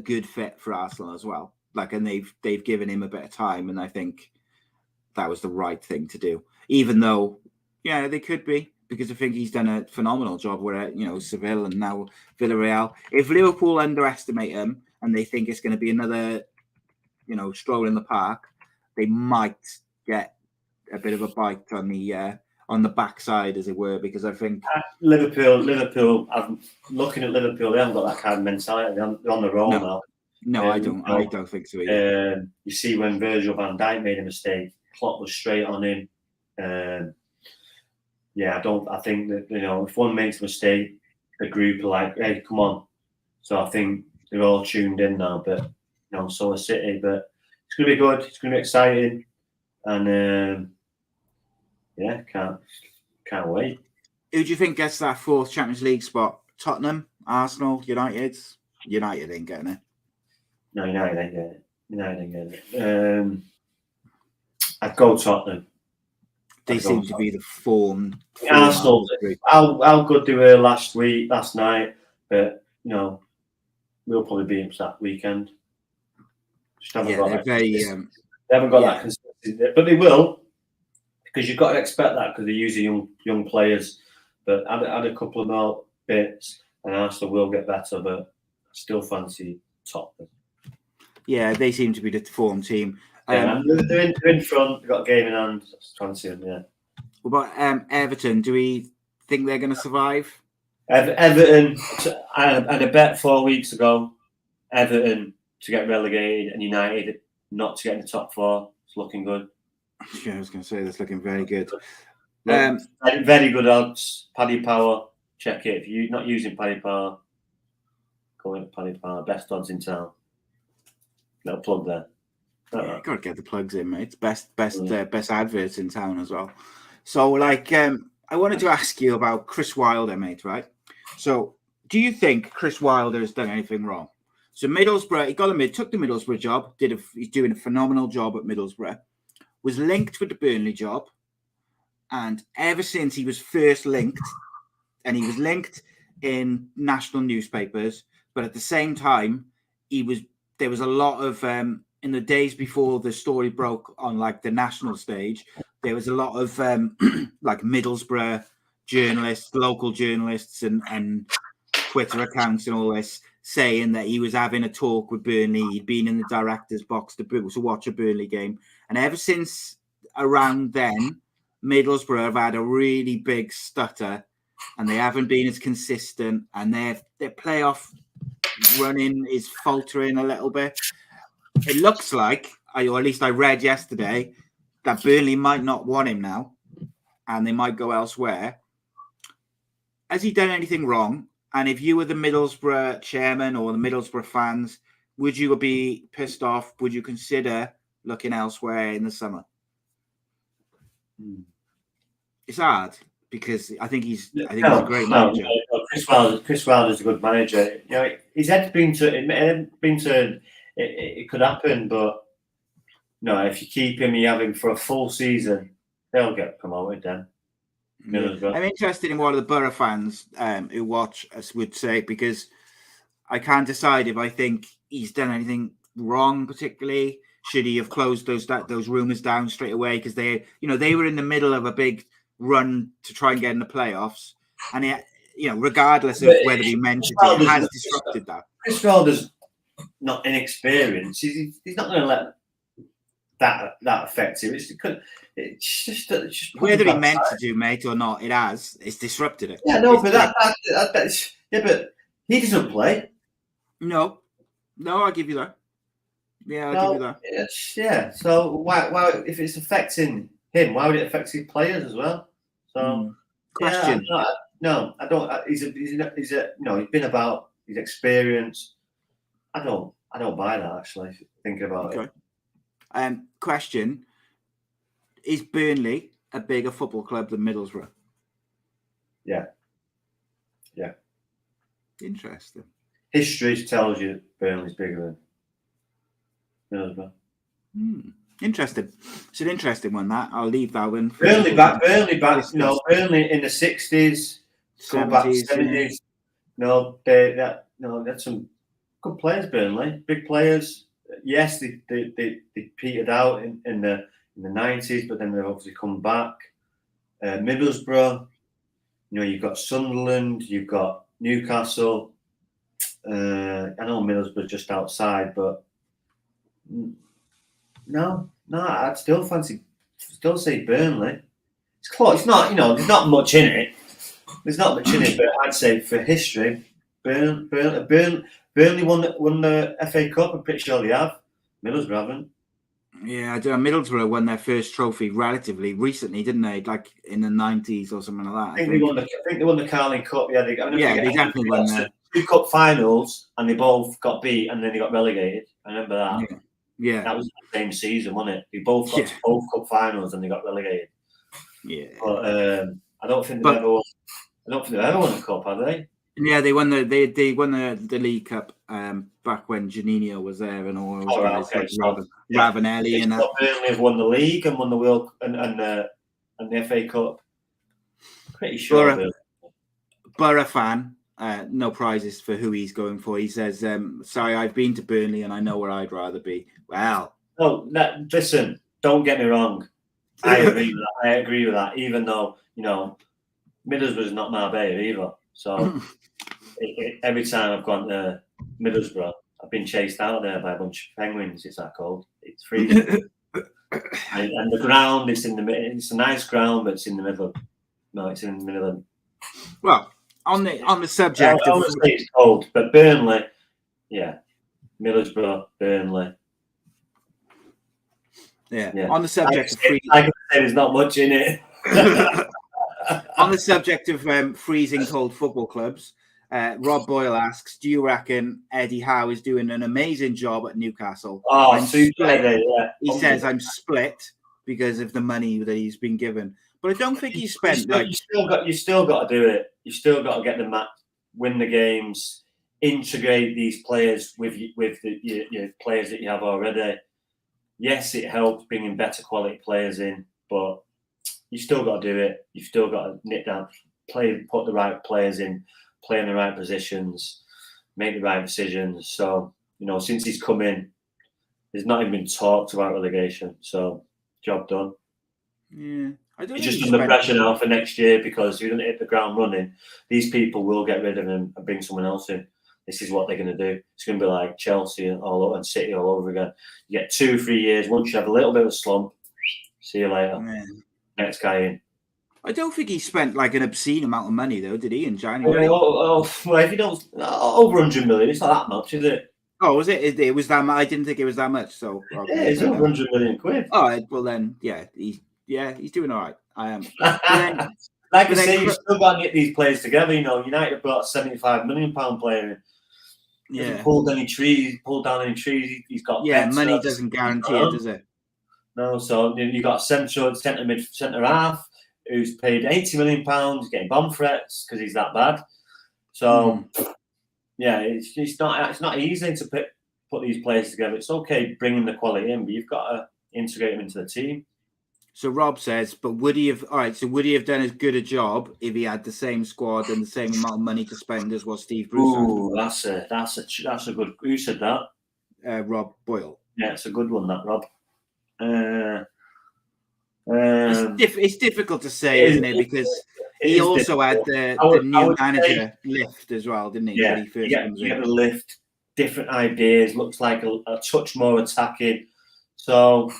good fit for Arsenal as well. And they've given him a bit of time, and I think that was the right thing to do. Even though, they could be, because I think he's done a phenomenal job with Seville and now Villarreal. If Liverpool underestimate him and they think it's going to be another, stroll in the park, they might get a bit of a bite on the backside, as it were, because I think Liverpool. I'm looking at Liverpool. They haven't got that kind of mentality. They're on the roll now. No, I don't think so either. You see, when Virgil van Dijk made a mistake, Klopp was straight on him. I think that, if one makes a mistake, the group are like, hey, come on. So I think they're all tuned in now, but so is City. But it's going to be good. It's going to be exciting, and can't wait. Who do you think gets that fourth Champions League spot? Tottenham, Arsenal, United? United ain't getting it. No, United ain't getting it. I'd go Tottenham. They seem to be the form. Arsenal, how good they were last night, but we'll probably beat them that weekend. Just haven't got they haven't got that consistency, but they will, because you've got to expect that, because they're using young players. But add a couple of more bits, and Arsenal will get better. But I still fancy Tottenham. Yeah, they seem to be the form team. They're in front. They've got a game in hand. Fancy them, yeah. What about Everton? Do we think they're going to survive? Everton. I had a bet 4 weeks ago. Everton to get relegated, and United not to get in the top four. It's looking good. Yeah, I was going to say that's looking very good. Very good odds. Paddy Power. Check it. If you're not using Paddy Power, go into Paddy Power. Best odds in town. Little plug there. Got to get the plugs in, mate. Best adverts in town as well. So, I wanted to ask you about Chris Wilder, mate. Right? So, do you think Chris Wilder has done anything wrong? So, Middlesbrough, took the Middlesbrough job. He's doing a phenomenal job at Middlesbrough. Was linked with the Burnley job, and ever since he was first linked, and he was linked in national newspapers, but at the same time, there was a lot of in the days before the story broke on the national stage, there was a lot of Middlesbrough journalists, local journalists, and Twitter accounts and all this saying that he was having a talk with Burnley. He'd been in the director's box to watch a Burnley game, and ever since around then, Middlesbrough have had a really big stutter, and they haven't been as consistent, and their playoff running is faltering a little bit. It looks like, or at least I read yesterday, that Burnley might not want him now, and they might go elsewhere. Has he done anything wrong? And if you were the Middlesbrough chairman or the Middlesbrough fans, would you be pissed off? Would you consider looking elsewhere in the summer? It's hard, because I think he's a great manager. Chris Wilder's a good manager. His head's been turned. It could happen, but if you keep him, you have him for a full season, they'll get promoted then. I'm interested in what the Borough fans who watch us would say, because I can't decide if I think he's done anything wrong particularly. Should he have closed those rumours down straight away? Because they were in the middle of a big run to try and get in the playoffs, and regardless of whether he meant it, he has disrupted that. Chris Wilder's not inexperienced. He's not going to let that affects him. It's just whether he meant to do, mate, or not, it's disrupted it. Yeah, no, but that's but he doesn't play. No, I'll give you that. Yeah, I'll give you that. So why if it's affecting him, why would it affect his players as well? So question. No, I don't. He's been about his experience. I don't buy that, actually, thinking about it. Question: is Burnley a bigger football club than Middlesbrough? Yeah. Interesting. History tells you Burnley's bigger than Middlesbrough. Interesting. It's an interesting one. That I'll leave that one. Burnley back. Burnley in the 60s, 70s. No, they had some good players. Burnley, big players. Yes, they petered out in the 90s, but then they've obviously come back. Middlesbrough, you've got Sunderland, you've got Newcastle. I know Middlesbrough just outside, but no, I'd still say Burnley. It's close. It's not, there's not much in it. But I'd say for history, Burnley won the FA Cup. I'm pretty sure they have. Middlesbrough haven't. Yeah, I don't know. Middlesbrough won their first trophy relatively recently, didn't they? Like in the 90s or something like that. I think they won the Carling Cup. Yeah, they definitely won that. 2 cup finals, and they both got beat, and then they got relegated. I remember that. Yeah. That was the same season, wasn't it? They both got to both cup finals, and they got relegated. Yeah. But I don't think they've ever won a cup, have they? Yeah, they won the League Cup back when Janino was there and all those guys, Ravanelli and that. Burnley have won the league and won the World and the FA Cup. Pretty sure. Borough fan, no prizes for who he's going for. He says, "Sorry, I've been to Burnley and I know where I'd rather be." Well, listen, don't get me wrong. I agree with that. Even though Middlesbrough's not Marbella either. So every time I've gone to Middlesbrough, I've been chased out there by a bunch of penguins. It's that cold. It's freezing. and the ground, it's a nice ground, but it's in the middle. No, it's in the middle of. Well, on the subject I would say it's cold, but Burnley, Middlesbrough, Burnley. Yeah. On the subject of freezing, like I said, there's not much in it. On the subject of freezing cold football clubs, Rob Boyle asks, do you reckon Eddie Howe is doing an amazing job at Newcastle? Oh, super. He says, I'm split because of the money that he's been given. But I don't think he's spent... You still got to do it. You still got to get the match, win the games, integrate these players with your players that you have already. Yes, it helps bringing better quality players in, but you still got to do it. You've still got to nip down, put the right players in, play in the right positions, make the right decisions. So, since he's come in, there's not even been talked about relegation. So, job done. Yeah. He's just under pressure now for next year because if he doesn't hit the ground running, these people will get rid of him and bring someone else in. This is what they're going to do. It's going to be like Chelsea and City all over again. You get 2-3 years. Once you have a little bit of a slump, see you later. Man. Next guy in. I don't think he spent like an obscene amount of money though, did he? In January. Well, if you don't over 100 million, it's not that much, is it? Oh, was it? It was that much. I didn't think it was that much. So yeah, it's over 100 million quid. Oh, well then, he's doing all right. I am. Like I say, you still got to get these players together. United brought a £75 million player in. Yeah. Pulled down any trees. He's got money doesn't guarantee it, does it? No, so you got centre half who's paid £80 million, getting bomb threats because he's that bad. So it's not easy to put these players together. It's okay bringing the quality in, but you've got to integrate them into the team. So Rob says, but would he have done as good a job if he had the same squad and the same amount of money to spend as what Steve Bruce had? Ooh, that's a good. Who said that? Rob Boyle. Yeah, it's a good one, that Rob. It's difficult to say, isn't it? Because he also had the new manager lift as well, didn't he? Yeah, when he first you get the lift, different ideas. Looks like a touch more attacking. So.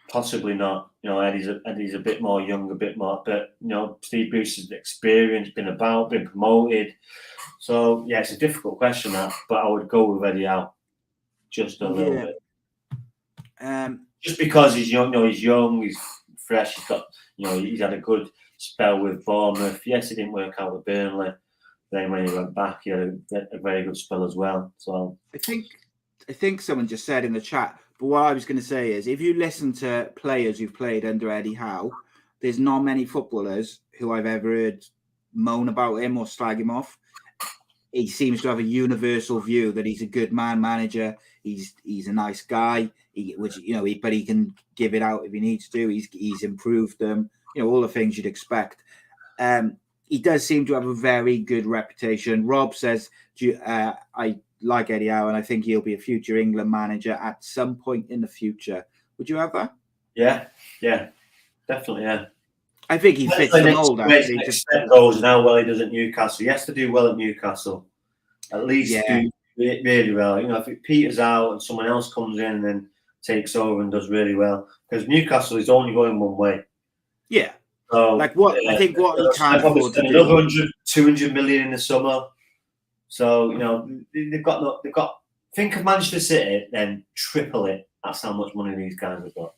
Possibly not. Eddie's a bit more young, a bit more, but Steve Bruce's experience, been promoted. So yeah, it's a difficult question that, but I would go with Eddie Howe just a little bit. Just because he's young, he's fresh, he's got, he's had a good spell with Bournemouth. Yes, it didn't work out with Burnley. Then when he went back, he had a very good spell as well. So I think someone just said in the chat, but what I was going to say is, if you listen to players who've played under Eddie Howe, there's not many footballers who I've ever heard moan about him or slag him off. He seems to have a universal view that he's a good manager. He's a nice guy. But he can give it out if he needs to. He's improved them. All the things you'd expect. He does seem to have a very good reputation. Rob says, I like Eddie Howe, and I think he'll be a future England manager at some point in the future. Would you have that? Yeah, definitely, yeah. I think he fits the mold, actually. Goes now well he does at Newcastle. He has to do well at Newcastle. At least do really well. If it peters out and someone else comes in and then takes over and does really well. Because Newcastle is only going one way. Yeah. So, I think what he can't afford to do. Another 100, 200 million in the summer. So, they've got think of Manchester City, then triple it. That's how much money these guys have got.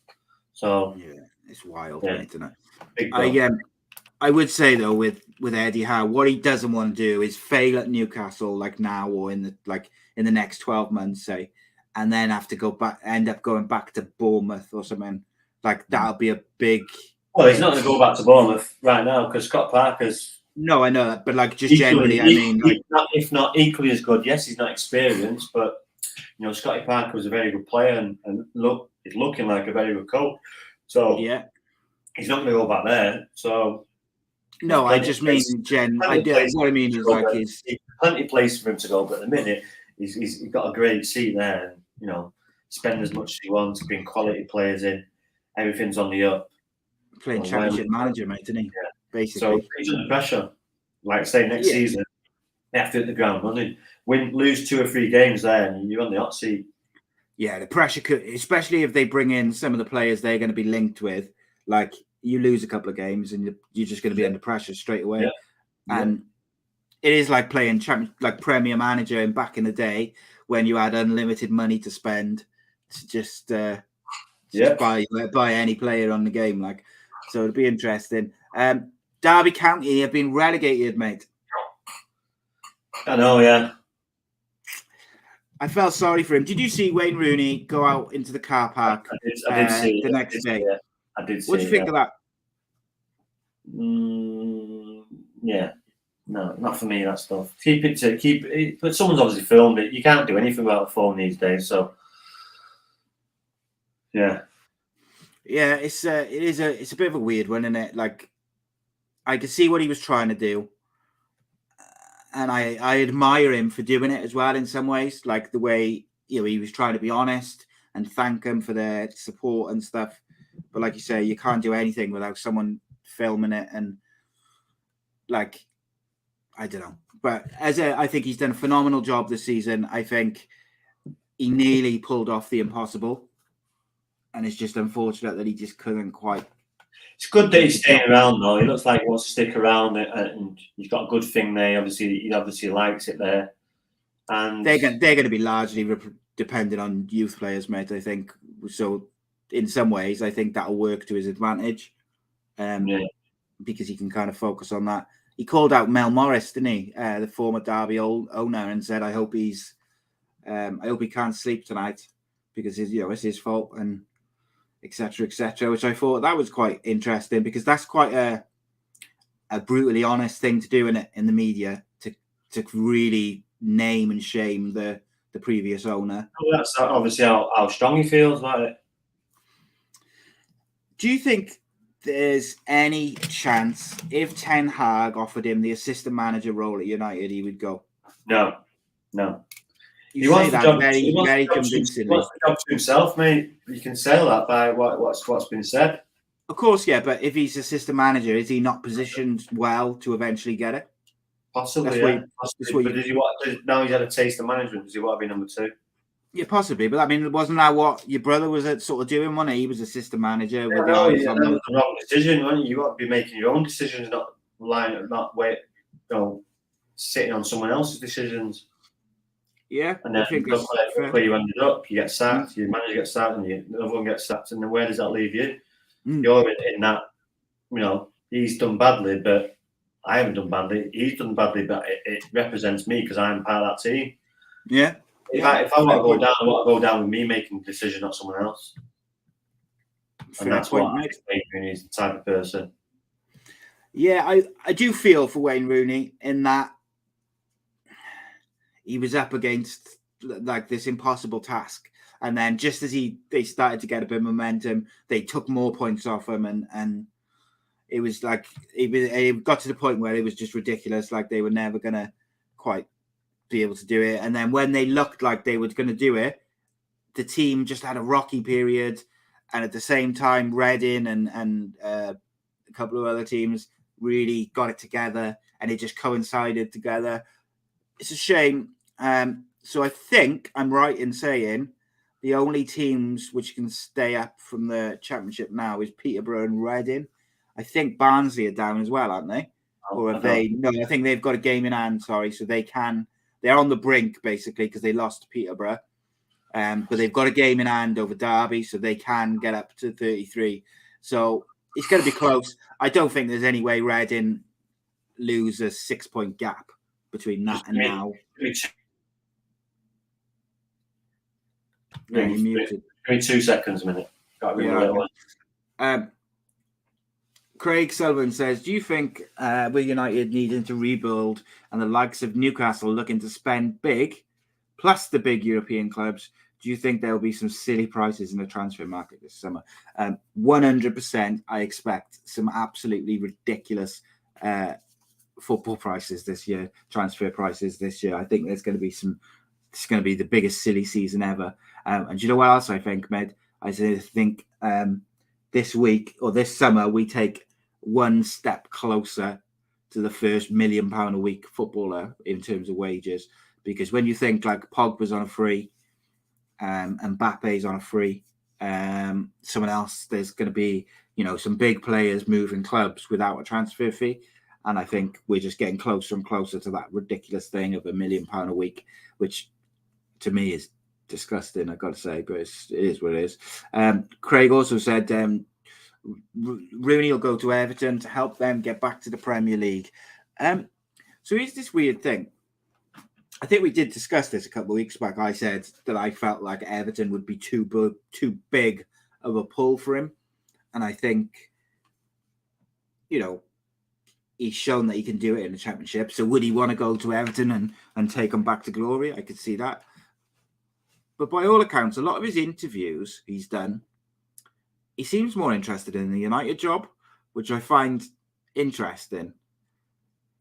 So yeah, it's wild, isn't it? I would say though, with Eddie Howe, what he doesn't want to do is fail at Newcastle like now or in the next 12 months, say, and then have to end up going back to Bournemouth or something. Like that'll be a big. Well, he's not going to go back to Bournemouth right now because Scott Parker's. No, I know that, but just generally, I mean, if not equally as good. Yes, he's not experienced, but Scotty Parker was a very good player and he's looking like a very good coach. So yeah, he's not going to go back there. So no, I just mean what I mean is he's plenty of place for him to go, but at the minute he's got a great seat there, and spend as much as he wants, bring quality players in, everything's on the up. Playing championship manager, mate, isn't he? Yeah. Basically, so he's under pressure. Like say next season, they have to hit the ground running. Lose 2 or 3 games there, and you're on the hot seat. Yeah, the pressure could, especially if they bring in some of the players they're going to be linked with. Like you lose a couple of games, and you're just going to be under pressure straight away. Yeah. And it is like playing Premier Manager and back in the day when you had unlimited money to spend to just buy any player on the game. So it'd be interesting. Derby County have been relegated, mate. I know, yeah. I felt sorry for him. Did you see Wayne Rooney go out into the car park I did see the next day? I did see What do you think of that? Yeah. No, not for me, that stuff. Keep it, but someone's obviously filmed it. You can't do anything without a phone these days, so yeah. Yeah, it's a bit of a weird one, isn't it? Like I could see what he was trying to do. And I admire him for doing it as well in some ways, like the way he was trying to be honest and thank them for their support and stuff. But like you say, you can't do anything without someone filming it and I don't know. But I think he's done a phenomenal job this season. I think he nearly pulled off the impossible, and it's just unfortunate that he just couldn't quite. It's good that he's staying around, though. He looks like he wants to stick around, and he's got a good thing there. He obviously likes it there, and they're going to be largely dependent on youth players, mate. I think so. In some ways, I think that'll work to his advantage, because he can kind of focus on that. He called out Mel Morris, didn't he? The former Derby owner, and said, "I hope he can't sleep tonight because it's his fault." And etc., which I thought that was quite interesting because that's quite a brutally honest thing to do in the media to really name and shame the previous owner. Well, that's obviously how strong he feels about it. Do you think there's any chance if Ten Hag offered him the assistant manager role at United, he would go? No. He wants that very convincingly. He wants the job to himself, mate. You can sell that by what's been said. Of course, yeah, but if he's assistant manager, is he not positioned well to eventually get it? Possibly, yeah. But now he's had a taste of management. Does he want to be number 2? Yeah, possibly. But I mean, wasn't that what your brother was sort of doing? One, he was assistant manager. Yeah, With no, the that was the wrong decision. Right? You got to be making your own decisions, not sitting on someone else's decisions. Yeah, And then I think look where you ended up. You get sacked, your manager gets sacked, and another one gets sacked. And then where does that leave you? You're in that. He's done badly, but I haven't done badly. He's done badly, but it represents me because I'm part of that team. Yeah. If I want to go down, I want to go down with me making the decision, not someone else. And that's what I think Wayne Rooney is, the type of person. Yeah, I do feel for Wayne Rooney in that he was up against like this impossible task. And then just as they started to get a bit of momentum, they took more points off him. And it was like, it got to the point where it was just ridiculous. Like they were never going to quite be able to do it. And then when they looked like they were going to do it, the team just had a rocky period. And at the same time, Reading and a couple of other teams really got it together, and it just coincided together. It's a shame. So I think I'm right in saying the only teams which can stay up from the Championship now is Peterborough and Reading. I think Barnsley are down as well, aren't they? Or have they? No, I think they've got a game in hand. Sorry, so they're on the brink basically because they lost to Peterborough. But they've got a game in hand over Derby, so they can get up to 33. So it's going to be close. I don't think there's any way Reading lose a 6-point gap between that and now. Give me 2 seconds a minute. Got to be a little one. Craig Sullivan says, do you think with United needing to rebuild and the likes of Newcastle looking to spend big, plus the big European clubs, do you think there will be some silly prices in the transfer market this summer? 100%, I expect some absolutely ridiculous football prices this year, transfer prices this year. I think there's going to be it's going to be the biggest silly season ever. And do you know what else I think, Med? I think this week or this summer, we take one step closer to the first £1 million a week footballer in terms of wages. Because when you think like Pogba's on a free, and Mbappe's on a free, someone else, there's going to be, some big players moving clubs without a transfer fee. And I think we're just getting closer and closer to that ridiculous thing of £1 million a week, which to me is disgusting, I've got to say, but it is what it is. Craig also said Rooney will go to Everton to help them get back to the Premier League. So here's this weird thing. I think we did discuss this a couple of weeks back. I said that I felt like Everton would be too big of a pull for him. And I think, he's shown that he can do it in the Championship. So would he want to go to Everton and take him back to glory? I could see that. But by all accounts, a lot of his interviews he's done, he seems more interested in the United job, which I find interesting.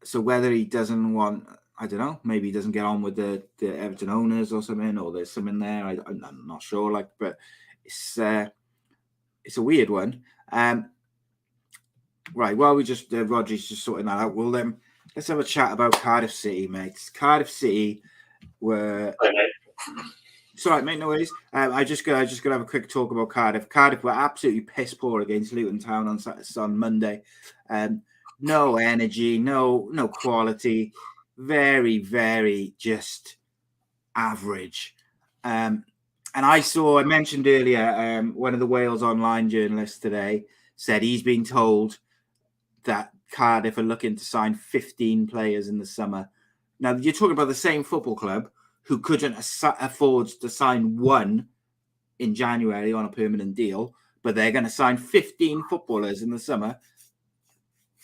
So whether he doesn't want... I don't know. Maybe he doesn't get on with the Everton owners or something, or there's something there. I'm not sure. But it's a weird one. Right. Well, we just Rodri's just sorting that out. Well, let's have a chat about Cardiff City, mates. Cardiff City were. It's all right, mate. No worries. I just got to have a quick talk about Cardiff. Cardiff were absolutely piss poor against Luton Town on Monday. No energy, no quality. Very, very just average. And I mentioned earlier, one of the Wales Online journalists today said he's been told that Cardiff are looking to sign 15 players in the summer. Now, you're talking about the same football club who couldn't afford to sign one in January on a permanent deal, but they're going to sign 15 footballers in the summer.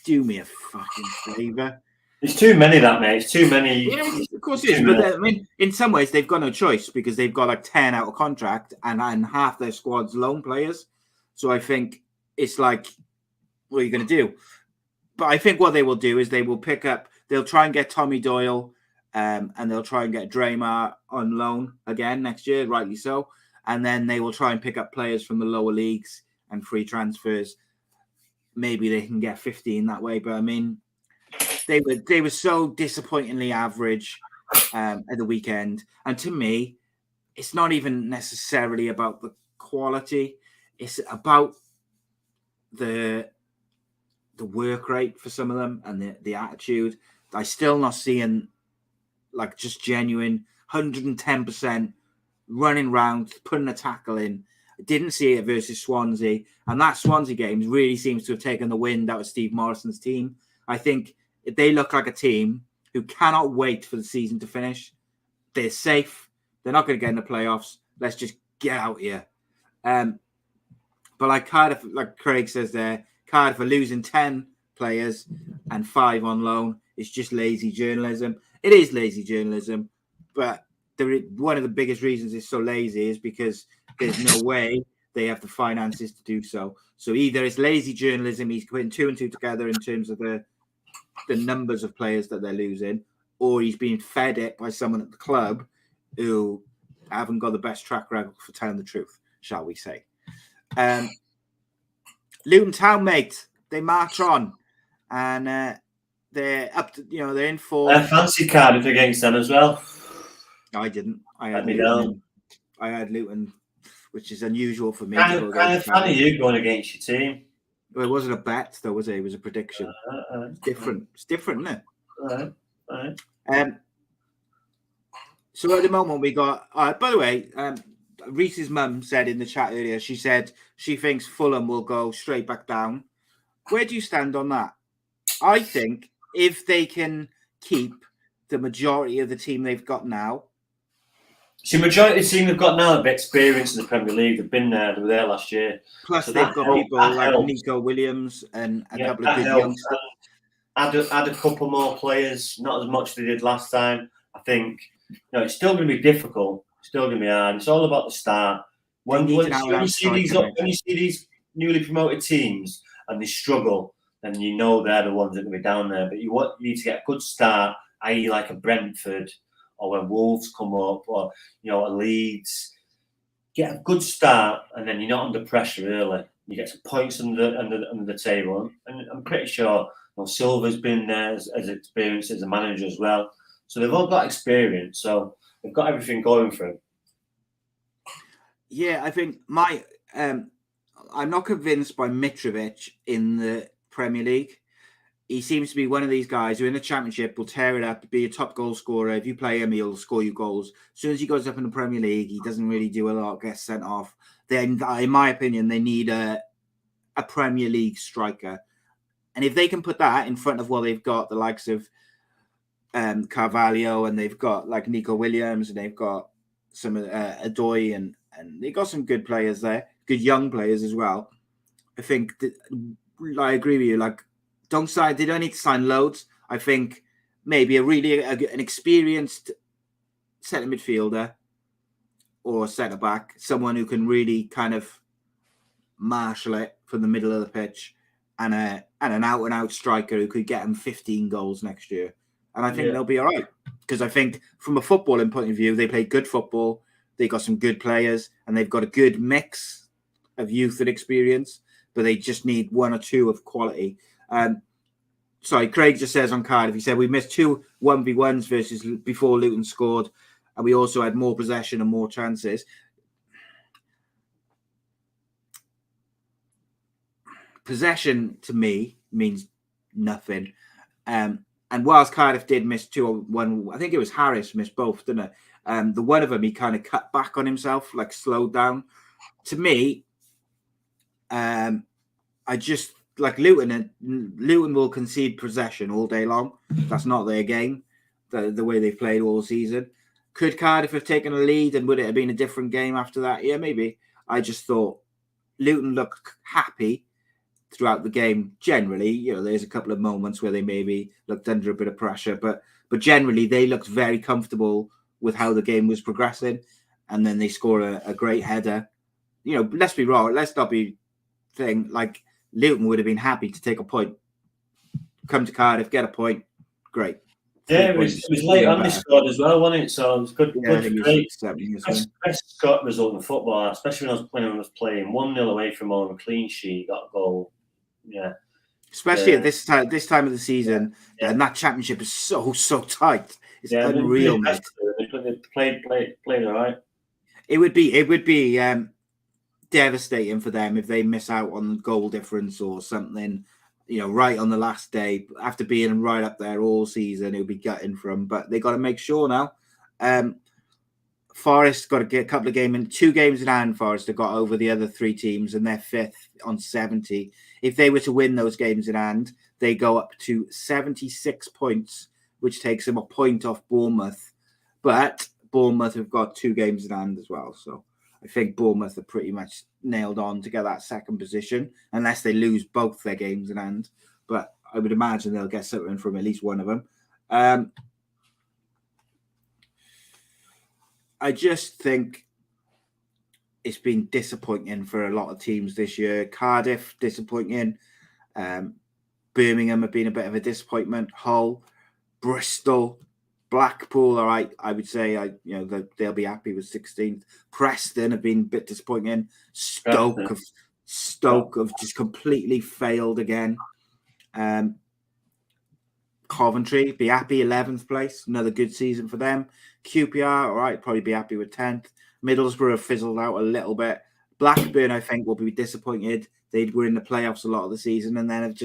Do me a fucking favour. It's too many, that, mate. It's too many. Yeah, of course it is. But I mean, in some ways, they've got no choice because they've got like 10 out of contract and half their squad's loan players. So I think it's like, what are you going to do? But I think what they will do is they'll try and get Tommy Doyle and they'll try and get Draymar on loan again next year, rightly so. And then they will try and pick up players from the lower leagues and free transfers. Maybe they can get 15 that way. But I mean, they were so disappointingly average at the weekend. And to me, it's not even necessarily about the quality. It's about the work rate for some of them and the attitude. I still not seeing like just genuine 110% running round, putting a tackle in. I didn't see it versus Swansea, and that Swansea game really seems to have taken the wind out of Steve Morrison's team. I think they look like a team who cannot wait for the season to finish. They're safe. They're not going to get in the playoffs. Let's just get out here. But like Cardiff, like Craig says there, Cardiff are losing 10 players and 5 on loan. It's just lazy journalism. It is lazy journalism, but one of the biggest reasons it's so lazy is because there's no way they have the finances to do so. So either it's lazy journalism, he's putting 2 and 2 together in terms of the numbers of players that they're losing, or he's being fed it by someone at the club who haven't got the best track record for telling the truth, shall we say. Luton Town, mate, they march on, and they're up to, they're in for. I fancy Cardiff against them as well. I didn't. I Let had me Luton. down. I had Luton, which is unusual for me. Kind of fan of you going against your team. Well, it wasn't a bet, though, was it? It was a prediction. It's different. It's different, isn't it? Right. So at the moment we got. By the way, Reese's mum said in the chat earlier. She said she thinks Fulham will go straight back down. Where do you stand on that? I think if they can keep the majority of the team they've got now. So the majority of the team they've got now have experience in the Premier League. They've been there. They were there last year. Plus, so they've got people like Nico Williams and a couple of good youngsters. Add a couple more players, not as much as they did last time. I think it's still going to be difficult. It's still going to be hard. It's all about the start. When you see these newly promoted teams and they struggle, then you know they're the ones that are going to be down there. But you need to get a good start, i.e., like a Brentford, or when Wolves come up, or a Leeds. Get a good start, and then you're not under pressure early. You get some points under the table, and I'm pretty sure Silva's been there as experienced as a manager as well. So they've all got experience. So they've got everything going for them. Yeah, I think I'm not convinced by Mitrovic in the Premier League. He seems to be one of these guys who in the Championship will tear it up, be a top goal scorer. If you play him, he'll score you goals. As soon as he goes up in the Premier League, he doesn't really do a lot, gets sent off. Then, in my opinion, they need a Premier League striker. And if they can put that in front of what they've got, the likes of Carvalho, and they've got like Nico Williams, and they've got some Adoy, and they've got some good players there, good young players as well. I think I agree with you. Like, they don't need to sign loads. I think maybe an experienced centre midfielder or centre back, someone who can really kind of marshal it from the middle of the pitch, and an out-and-out striker who could get them 15 goals next year. And I think they'll be all right. Because I think from a footballing point of view, they play good football. They got some good players, and they've got a good mix of youth and experience, but they just need one or two of quality. Sorry, Craig just says on Cardiff, he said we missed 2 1v1s versus before Luton scored, and we also had more possession and more chances. Possession to me means nothing. And whilst Cardiff did miss 2-1, I think it was Harris missed both, didn't it? The one of them, he kind of cut back on himself, like slowed down. To me, I just like Luton will concede possession all day long. That's not their game, the way they've played all season. Could Cardiff have taken a lead, and would it have been a different game after that? Yeah, maybe. I just thought Luton looked happy throughout the game. Generally, there's a couple of moments where they maybe looked under a bit of pressure, but generally they looked very comfortable with how the game was progressing, and then they score a great header. Let's be wrong. Let's not be saying like Luton would have been happy to take a point, come to Cardiff, get a point. Great. Yeah, it was late on they scored as well, wasn't it? So it was good. Yeah, great. Best result in football, especially when I was playing 1-0 away from home, a clean sheet, got a goal. Yeah. Especially at this time of the season, and that Championship is so tight. It's unreal, mate. They played all right. It would be devastating for them if they miss out on the goal difference or something, right on the last day after being right up there all season. It would be gutting for them, but they got to make sure now. Forest got to get a couple of 2 games in hand. Forest have got over the other 3 teams, and they're 5th on 70. If they were to win those games in hand, they go up to 76 points, which takes them a point off Bournemouth. But Bournemouth have got 2 games in hand as well, so I think Bournemouth are pretty much nailed on to get that second position, unless they lose both their games in hand. But I would imagine they'll get something from at least one of them. I just think it's been disappointing for a lot of teams this year. Cardiff, disappointing. Birmingham have been a bit of a disappointment. Hull, Bristol, Blackpool, all right, I would say they'll be happy with 16th. Preston have been a bit disappointing. Stoke have just completely failed again. Coventry, be happy, 11th place. Another good season for them. QPR, all right, probably be happy with 10th. Middlesbrough have fizzled out a little bit. Blackburn, I think, will be disappointed. They were in the playoffs a lot of the season, and then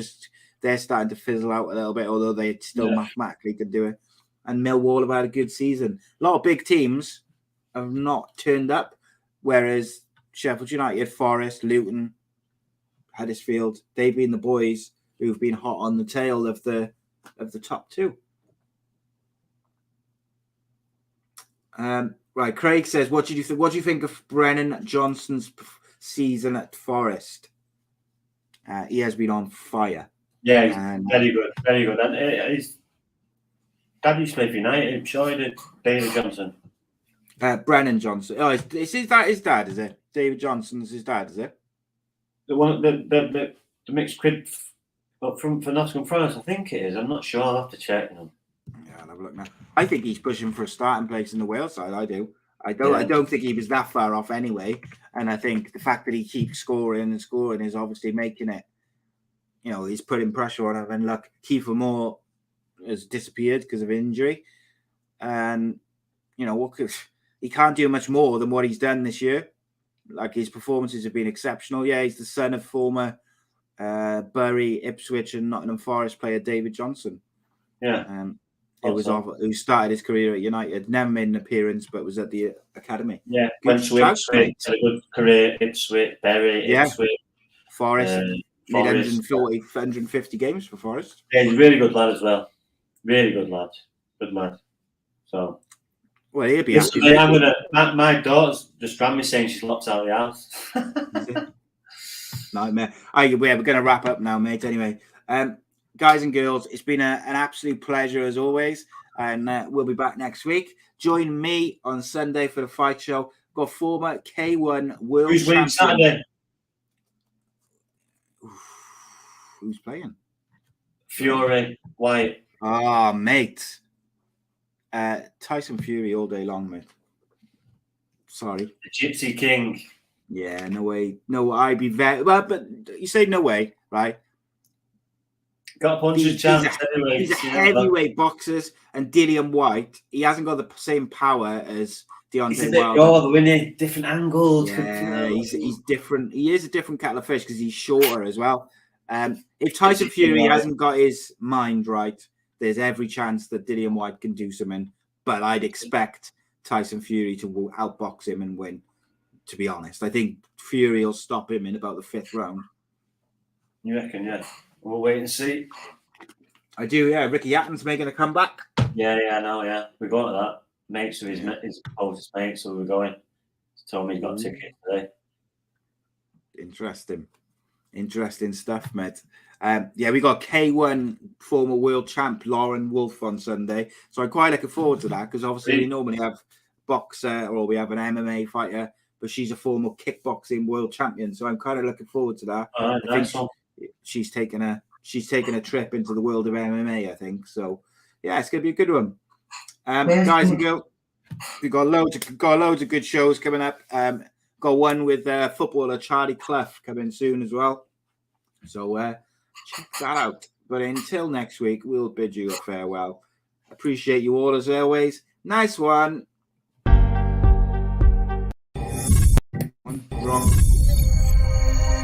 they're starting to fizzle out a little bit, although they still mathematically could do it. And Millwall have had a good season. A lot of big teams have not turned up, whereas Sheffield United, Forest, Luton, Huddersfield, they've been the boys who've been hot on the tail of the top 2. Right, Craig says, what do you think of Brennan Johnson's season at Forest? He has been on fire. Yeah, he's very good, very good. And he's Dad used to play for United. I'm sure he did. David Johnson. Brennan Johnson. Oh, is his dad? Is it David Johnson's his dad? Is it the one the mixed quid for Nottingham Forest? I think it is. I'm not sure. I'll have to check. Yeah, I'll have a look now. I think he's pushing for a starting place in the Wales side. I do. I don't think he was that far off anyway. And I think the fact that he keeps scoring and scoring is obviously making it. He's putting pressure on him. And look, Kiefer Moore has disappeared because of injury, and he can't do much more than what he's done this year. Like, his performances have been exceptional. Yeah, he's the son of former Bury, Ipswich, and Nottingham Forest player David Johnson. Yeah, who started his career at United, never made an appearance, but was at the academy. Yeah, went to Ipswich, had a good career. Ipswich, Bury, Ipswich, Forest. Made 150 games for Forest. Yeah, he's a really good lad as well. Really good lad. Good lad. So, well, he'll be happy. My daughter's just rang me saying she's locked out of the house. Nightmare. We're going to wrap up now, mate. Anyway, guys and girls, it's been an absolute pleasure as always, and we'll be back next week. Join me on Sunday for the fight show. Got former K1 world Who's winning Saturday? Who's playing? Fury, White. Ah, mate. Tyson Fury all day long, mate. Sorry. The Gypsy King. Yeah, no way. No, I'd be very well, but you say no way, right? Got a puncher's chance anyway. He's a heavyweight boxer, and Dillian White, he hasn't got the same power as Deontay Wilder. Winning different angles. Yeah, he's different. He is a different kettle of fish because he's shorter as well. If Tyson Fury hasn't got his mind right, there's every chance that Dillian White can do something. But I'd expect Tyson Fury to outbox him and win, to be honest. I think Fury will stop him in about the 5th round. You reckon, yeah? We'll wait and see. I do, yeah. Ricky Hatton's making a comeback. Yeah, I know, yeah. We're going to that. Mates with his oldest mate, so we're going. He told me he's got a ticket today. Interesting stuff, mate. We got K1 former world champ Lauren Wolf on Sunday, so I'm quite looking forward to that because obviously we normally have boxer or we have an MMA fighter, but she's a former kickboxing world champion, so I'm kind of looking forward to that. I think she's taken a trip into the world of MMA, I think. So yeah, it's gonna be a good one. Guys and girls, we've got loads of good shows coming up. Got one with footballer Charlie Clough coming soon as well. So check that out. But until next week, we'll bid you a farewell. Appreciate you all as always. Nice one. Wrong.